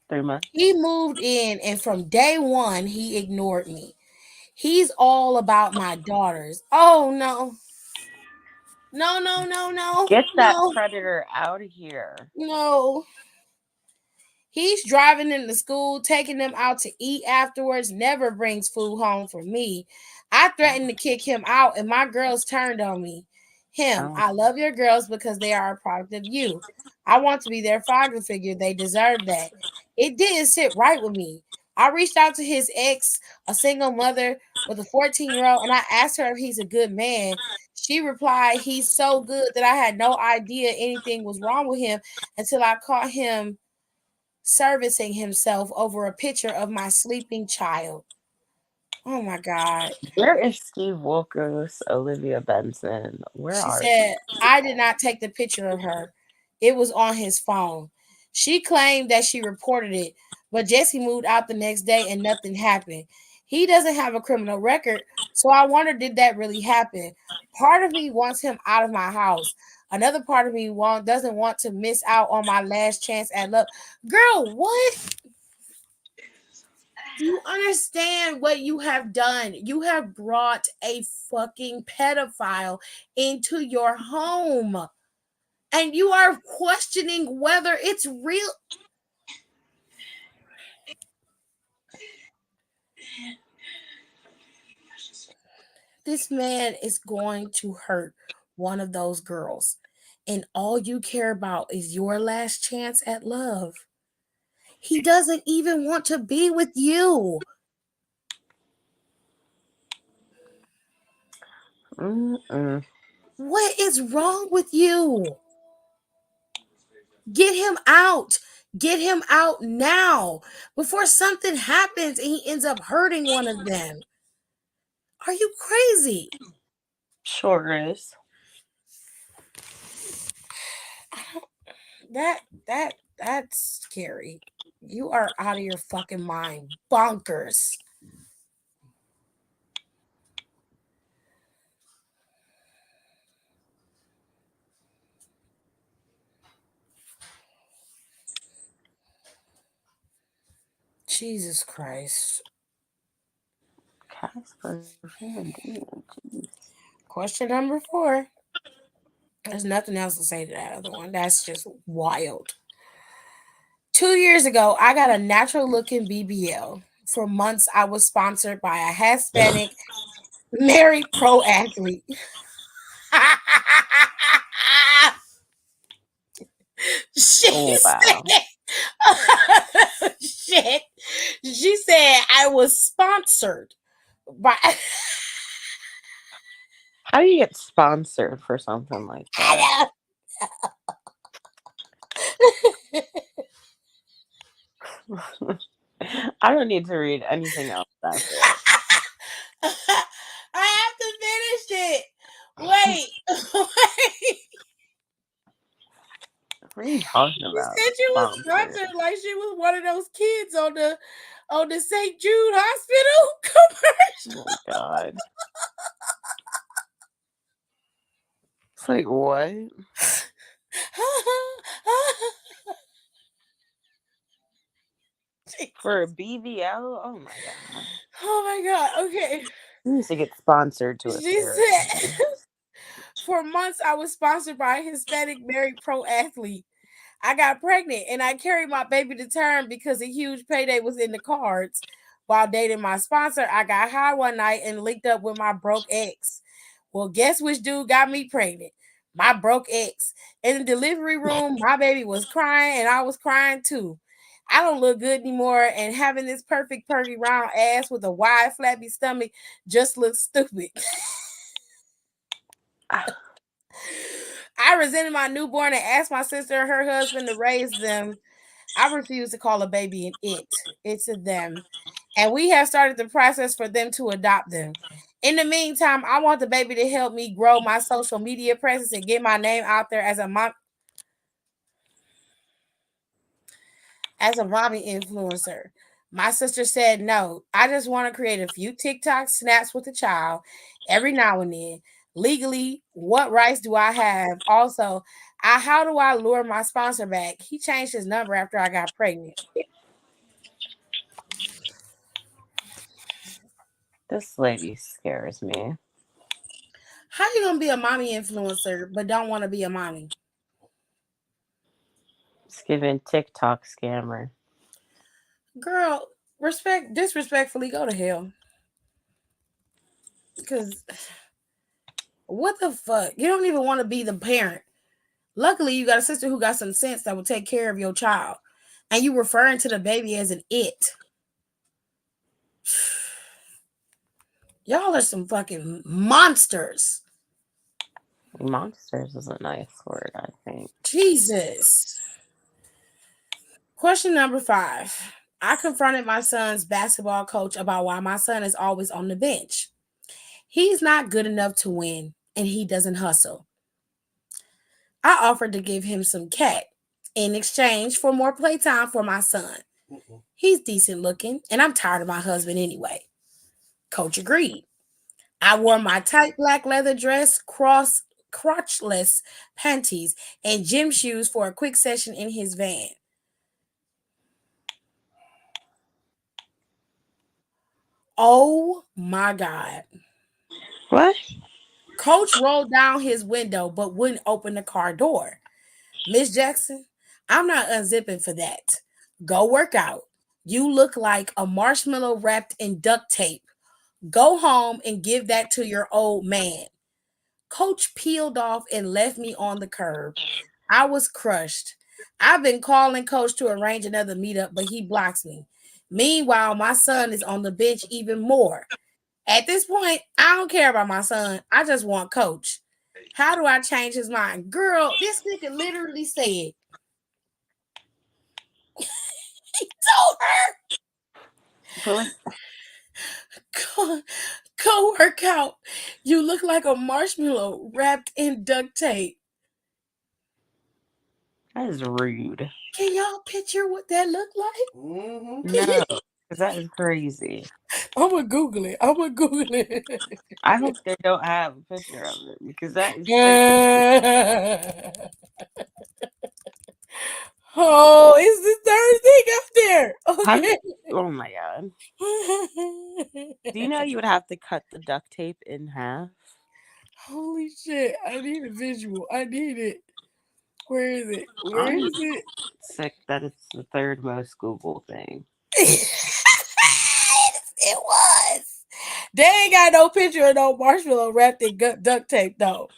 [SPEAKER 8] 3 months.
[SPEAKER 3] He moved in and from day one, he ignored me. He's all about my daughters. Oh, no. No.
[SPEAKER 8] Get that predator out of here.
[SPEAKER 3] No. He's driving them to school, taking them out to eat afterwards, never brings food home for me. I threatened to kick him out, and my girls turned on me. I love your girls because they are a product of you. I want to be their father figure. They deserve that. It didn't sit right with me. I reached out to his ex, a single mother with a 14-year-old, and I asked her if he's a good man. She replied, he's so good that I had no idea anything was wrong with him until I caught him servicing himself over a picture of my sleeping child. Oh my God.
[SPEAKER 8] Where is Steve Wilkos, Olivia Benson? Where
[SPEAKER 3] She
[SPEAKER 8] are
[SPEAKER 3] said, I did not take the picture of her. It was on his phone. She claimed that she reported it, but Jesse moved out the next day and nothing happened. He doesn't have a criminal record, so I wonder, did that really happen? Part of me wants him out of my house. Another part of me doesn't want to miss out on my last chance at love. Girl, what? Do you understand what you have done? You have brought a fucking pedophile into your home. and you are questioning whether it's real. This man is going to hurt one of those girls, and all you care about is your last chance at love. He doesn't even want to be with you.
[SPEAKER 8] Mm-mm.
[SPEAKER 3] What is wrong with you? Get him out. Get him out now before something happens and he ends up hurting one of them. Are you crazy?
[SPEAKER 8] Sure is.
[SPEAKER 3] That's scary. You are out of your fucking mind. Bonkers. Jesus Christ.
[SPEAKER 8] Casper Van Dien. Jeez.
[SPEAKER 3] Question number 4. There's nothing else to say to that other one. That's just wild. 2 years ago, I got a natural looking BBL. For months, I was sponsored by a Hispanic married pro athlete. She
[SPEAKER 8] Oh wow.
[SPEAKER 3] said, shit. She said I was sponsored by.
[SPEAKER 8] How do you get sponsored for something like that? I don't need to read anything else after that.
[SPEAKER 3] I have to finish it. Wait.
[SPEAKER 8] What are you talking
[SPEAKER 3] She
[SPEAKER 8] about?
[SPEAKER 3] said she was
[SPEAKER 8] Sponsored.
[SPEAKER 3] sponsored like she was one of those kids on the St. Jude Hospital commercial.
[SPEAKER 8] Oh my god. It's like what? For a BVL? Oh my god.
[SPEAKER 3] Oh my god. Okay.
[SPEAKER 8] He needs to get sponsored to a
[SPEAKER 3] She
[SPEAKER 8] therapist.
[SPEAKER 3] said for months I was sponsored by a Hispanic married pro athlete. I got pregnant and I carried my baby to term because a huge payday was in the cards. While dating my sponsor, I got high one night and linked up with my broke ex. Well, guess which dude got me pregnant? My broke ex. In the delivery room, my baby was crying and I was crying too. I don't look good anymore, and having this perfect, perky, round ass with a wide, flabby stomach just looks stupid. I resented my newborn and asked my sister and her husband to raise them. I refuse to call a baby an it. It's a them. And we have started the process for them to adopt them. In the meantime, I want the baby to help me grow my social media presence and get my name out there as a mommy influencer. My sister said no. I just want to create a few TikTok snaps with the child every now and then. Legally, what rights do I have? Also, how do I lure my sponsor back? He changed his number after I got pregnant.
[SPEAKER 8] This lady scares me.
[SPEAKER 3] How you gonna be a mommy influencer but don't want to be a mommy?
[SPEAKER 8] It's giving TikTok scammer.
[SPEAKER 3] Girl, disrespectfully, go to hell. Because what the fuck? You don't even want to be the parent. Luckily, you got a sister who got some sense that will take care of your child. And you referring to the baby as an it. Y'all are some fucking monsters.
[SPEAKER 8] Monsters is a nice word, I think.
[SPEAKER 3] Jesus. Question number 5. I confronted my son's basketball coach about why my son is always on the bench. He's not good enough to win, and he doesn't hustle. I offered to give him some cat in exchange for more playtime for my son. He's decent looking, and I'm tired of my husband anyway. Coach agreed. I wore my tight black leather dress, crotchless panties, and gym shoes for a quick session in his van. Oh my God.
[SPEAKER 8] What?
[SPEAKER 3] Coach rolled down his window but wouldn't open the car door. Miss Jackson, I'm not unzipping for that. Go work out. You look like a marshmallow wrapped in duct tape. Go home and give that to your old man. Coach peeled off and left me on the curb. I was crushed. I've been calling Coach to arrange another meetup, but he blocks me. Meanwhile, my son is on the bench even more. At this point, I don't care about my son. I just want Coach. How do I change his mind? Girl, this nigga literally said, he told
[SPEAKER 8] But like,
[SPEAKER 3] her, go work out. You look like a marshmallow wrapped in duct tape.
[SPEAKER 8] that is rude.
[SPEAKER 3] Can y'all picture what that looked like?
[SPEAKER 2] Mm-hmm.
[SPEAKER 8] No, because that is crazy.
[SPEAKER 3] I'm gonna Google it.
[SPEAKER 8] I hope they don't have a picture of it because that is crazy.
[SPEAKER 3] Oh, it's the third thing up there.
[SPEAKER 8] How do
[SPEAKER 3] Okay.
[SPEAKER 8] oh my god. Do you know you would have to cut the duct tape in half?
[SPEAKER 3] Holy shit. I need a visual. I need it. Where is it? Where
[SPEAKER 8] I'm
[SPEAKER 3] is it?
[SPEAKER 8] sick that it's the third most Google thing.
[SPEAKER 3] It was. They ain't got no picture of no marshmallow wrapped in duct tape though.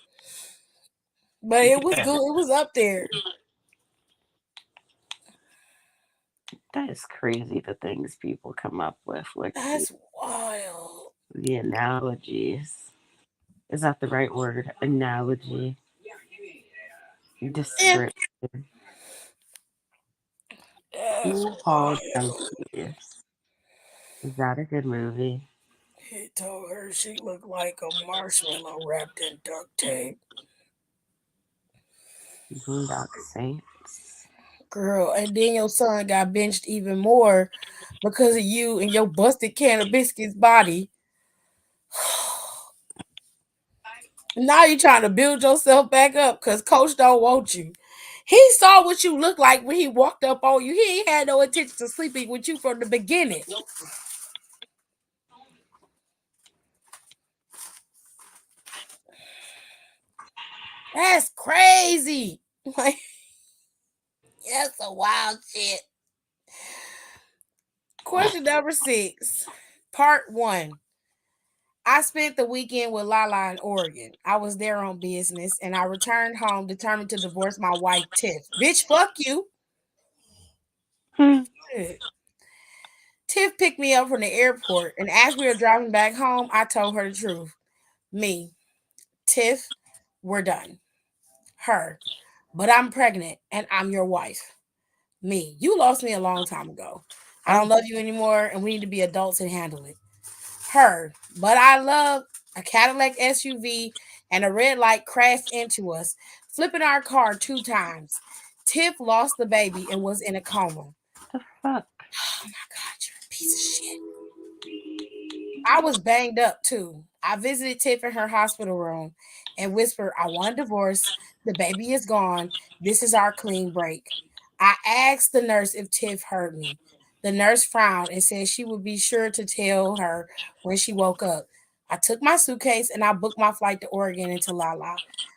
[SPEAKER 3] But it was good. It was up there.
[SPEAKER 8] That is crazy the things people come up with, like
[SPEAKER 3] That's wild.
[SPEAKER 8] the analogies. Is that the right word? Analogy.
[SPEAKER 3] Yeah.
[SPEAKER 8] Description.
[SPEAKER 3] That's
[SPEAKER 8] Who called
[SPEAKER 3] wild.
[SPEAKER 8] Junkies? Is that a good movie?
[SPEAKER 3] He told her she looked like a marshmallow wrapped in duct tape.
[SPEAKER 8] Boondock Saints.
[SPEAKER 3] Girl, and then your son got benched even more because of you and your busted can of biscuits body. Now you trying to build yourself back up because coach don't want you. He saw what you looked like when he walked up on you. He ain't had no intention of sleeping with you from the beginning. That's crazy. Like, that's a wild shit. Question number 6, part 1. I spent the weekend with Lala in Oregon. I was there on business and I returned home determined to divorce my wife, Tiff. Bitch, fuck you. Shit. Tiff picked me up from the airport, and as we were driving back home, I told her the truth. Me, Tiff, we're done. Her, but I'm pregnant and I'm your wife. Me, you lost me a long time ago. I don't love you anymore, and we need to be adults and handle it. Her, but I love a Cadillac SUV and a red light crashed into us, flipping our car 2 times. Tiff lost the baby and was in a coma.
[SPEAKER 8] The fuck?
[SPEAKER 3] Oh my God, you're a piece of shit. I was banged up too. I visited Tiff in her hospital room and whispered, I want a divorce. The baby is gone. This is our clean break. I asked the nurse if Tiff heard me. The nurse frowned and said she would be sure to tell her when she woke up. I took my suitcase and I booked my flight to Oregon and to Lala.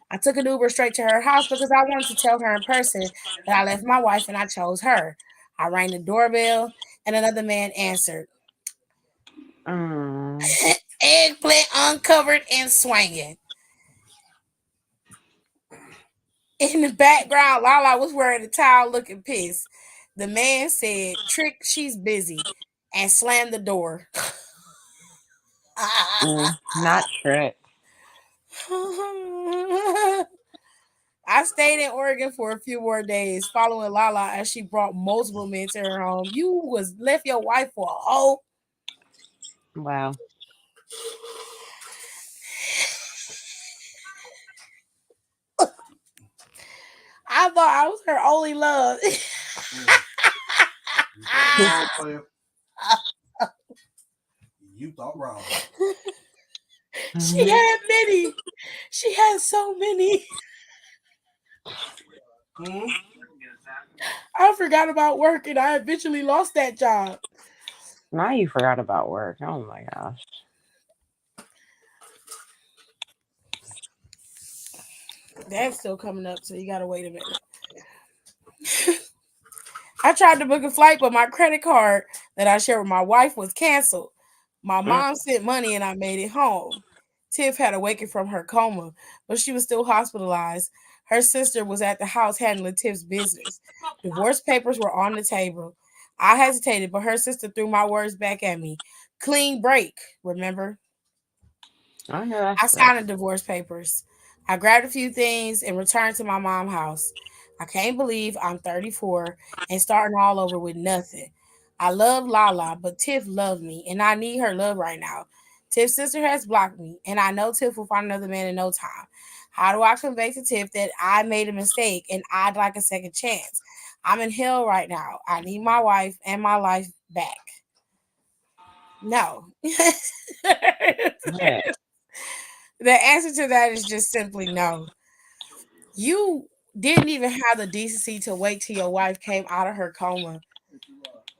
[SPEAKER 3] I took an Uber straight to her house because I wanted to tell her in person that I left my wife and I chose her. I rang the doorbell and another man answered. Eggplant uncovered and swinging. In the background, Lala was wearing a towel looking pissed. The man said, Trick, she's busy, and slammed the door.
[SPEAKER 8] Not Trick.
[SPEAKER 3] I stayed in Oregon for a few more days, following Lala as she brought multiple men to her home. You was left your wife for a hoe.
[SPEAKER 8] Wow.
[SPEAKER 3] I thought I was her only love.
[SPEAKER 2] You thought wrong.
[SPEAKER 3] She had many. She had so many. I forgot about work and I eventually lost that job.
[SPEAKER 8] Now you forgot about work. Oh my gosh.
[SPEAKER 3] That's still coming up, so you gotta wait a minute. I tried to book a flight, but my credit card that I shared with my wife was canceled. My mom sent money and I made it home. Tiff had awakened from her coma, but she was still hospitalized. Her sister was at the house handling Tiff's business. Divorce papers were on the table. I hesitated, but her sister threw my words back at me. Clean break, remember?
[SPEAKER 8] I know that's
[SPEAKER 3] I
[SPEAKER 8] right.
[SPEAKER 3] signed the divorce papers. I grabbed a few things and returned to my mom's house. I can't believe I'm 34 and starting all over with nothing. I love Lala, but Tiff loved me and I need her love right now. Tiff's sister has blocked me and I know Tiff will find another man in no time. How do I convey to Tiff that I made a mistake and I'd like a second chance? I'm in hell right now. I need my wife and my life back. No.
[SPEAKER 8] Yeah.
[SPEAKER 3] The answer to that is just simply no. You didn't even have the decency to wait till your wife came out of her coma.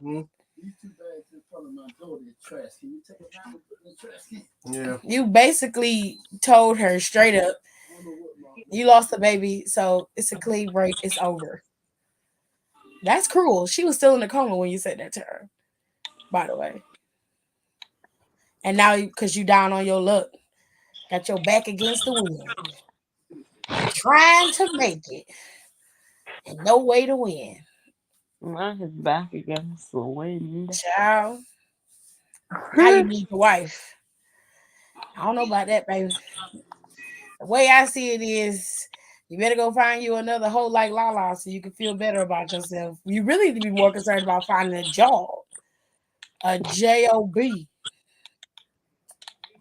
[SPEAKER 2] Hmm? These two bags in front of my door, they're trash. Can you take it out and put it in the trash can? Yeah.
[SPEAKER 3] You basically told her straight up, you lost the baby, so it's a clean break. It's over. That's cruel. She was still in the coma when you said that to her, by the way. And now, because you down on your luck, got your back against the wind, trying to make it, and no way to win.
[SPEAKER 8] Mine is back against the wind.
[SPEAKER 3] Child, now you need your wife. I don't know about that, baby. The way I see it is, you better go find you another hoe like Lala so you can feel better about yourself. You really need to be more concerned about finding a job,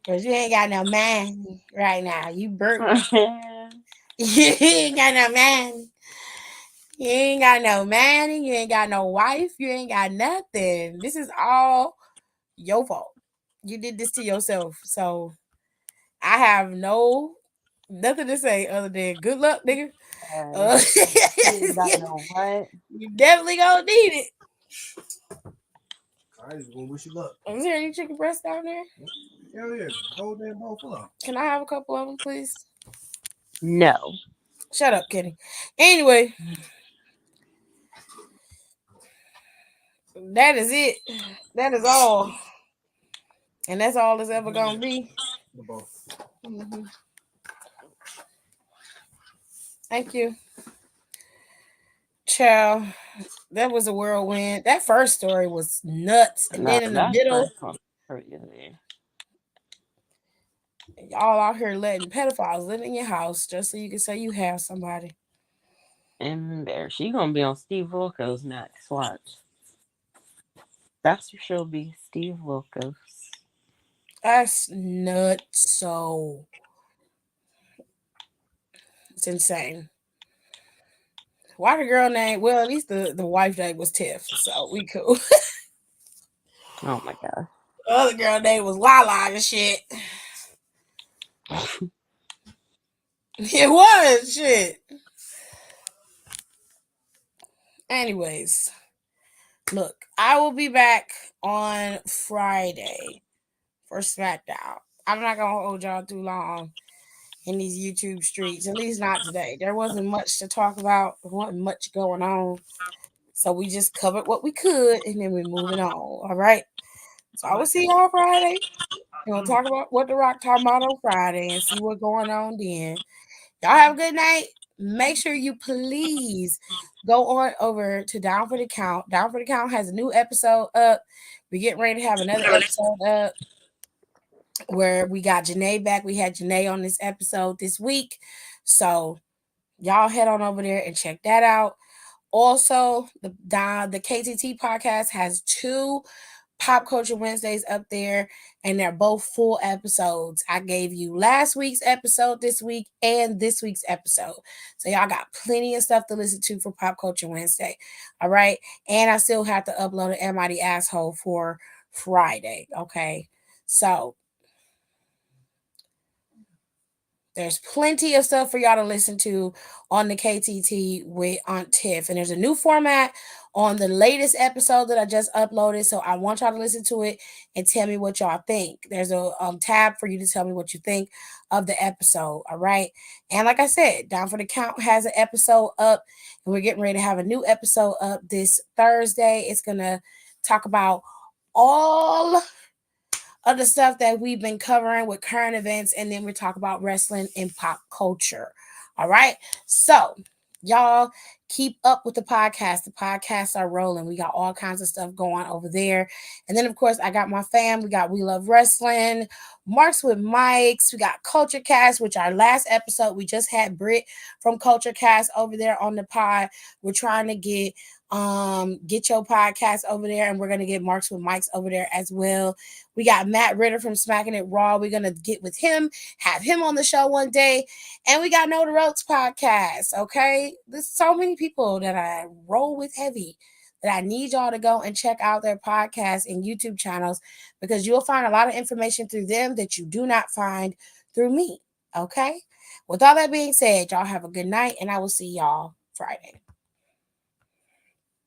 [SPEAKER 3] because you ain't got no man right now. You burnt. You ain't got no man. You ain't got no man. And you ain't got no wife. You ain't got nothing. This is all your fault. You did this to yourself. So I have nothing to say other than good luck, nigga. Uh,
[SPEAKER 8] You ain't got no what?
[SPEAKER 3] you definitely gonna need it.
[SPEAKER 2] I just gonna wish you luck.
[SPEAKER 3] Is there any chicken breast down there?
[SPEAKER 2] Hell yeah. Whole damn bowl full of.
[SPEAKER 3] Can I have a couple of them, please?
[SPEAKER 8] No.
[SPEAKER 3] Shut up, Kenny. Anyway, that is it. That is all. And that's all it's ever gonna be.
[SPEAKER 2] The bowl.
[SPEAKER 3] Mhm. Thank you. Child, that was a whirlwind. That first story was nuts. And
[SPEAKER 8] No,
[SPEAKER 3] then in the
[SPEAKER 8] that
[SPEAKER 3] middle,
[SPEAKER 8] first one crazy.
[SPEAKER 3] y'all out here letting pedophiles live in your house just so you can say you have somebody.
[SPEAKER 8] And there, she gonna be on Steve Wilkos next. Watch. That's who she'll be, Steve Wilkos.
[SPEAKER 3] That's nuts. So it's insane. Why the girl name? Well, at least the wife name was Tiff, so we cool.
[SPEAKER 8] Oh my god.
[SPEAKER 3] The other girl name was Lala and shit. It was shit. Anyways, look, I will be back on Friday for SmackDown. I'm not gonna hold y'all too long in these YouTube streets, at least not today. There wasn't much to talk about, there wasn't much going on. So we just covered what we could and then we're moving on. All right. So I will see y'all Friday. And we'll talk about what The Rock talking about on Friday and see what's going on then. Y'all have a good night. Make sure you please go on over to Down for the Count. Down for the Count has a new episode up. We're getting ready to have another episode up where we got Janae back. We had Janae on this episode this week. So y'all head on over there and check that out. Also, the KTT podcast has 2 Pop Culture Wednesdays up there, and they're both full episodes. I gave you last week's episode this week and this week's episode. So y'all got plenty of stuff to listen to for Pop Culture Wednesday. All right. And I still have to upload an Am I the Asshole for Friday. Okay. So there's plenty of stuff for y'all to listen to on the KTT with Aunt Tiff. And there's a new format on the latest episode that I just uploaded. So I want y'all to listen to it and tell me what y'all think. There's a tab for you to tell me what you think of the episode. All right. And like I said, Down for the Count has an episode up, and we're getting ready to have a new episode up this Thursday. It's going to talk about all of the stuff that we've been covering with current events, and then we talk about wrestling and pop culture. All right. So y'all keep up with the podcast. The podcasts are rolling. We got all kinds of stuff going over there. And then, of course, I got my fam. We got We Love Wrestling, Marks with Mikes. We got Culture Cast, which our last episode, we just had Britt from Culture Cast over there on the pod. We're trying to get your podcast over there, and we're going to get Marks with Mikes over there as well. We got Matt Ritter from Smacking It Raw. We're going to get with him, have him on the show one day. And we got Know the Ropes podcast, okay? There's so many people that I roll with heavy that I need y'all to go and check out their podcasts and YouTube channels, because you'll find a lot of information through them that you do not find through me, okay? With all that being said, y'all have a good night, and I will see y'all Friday.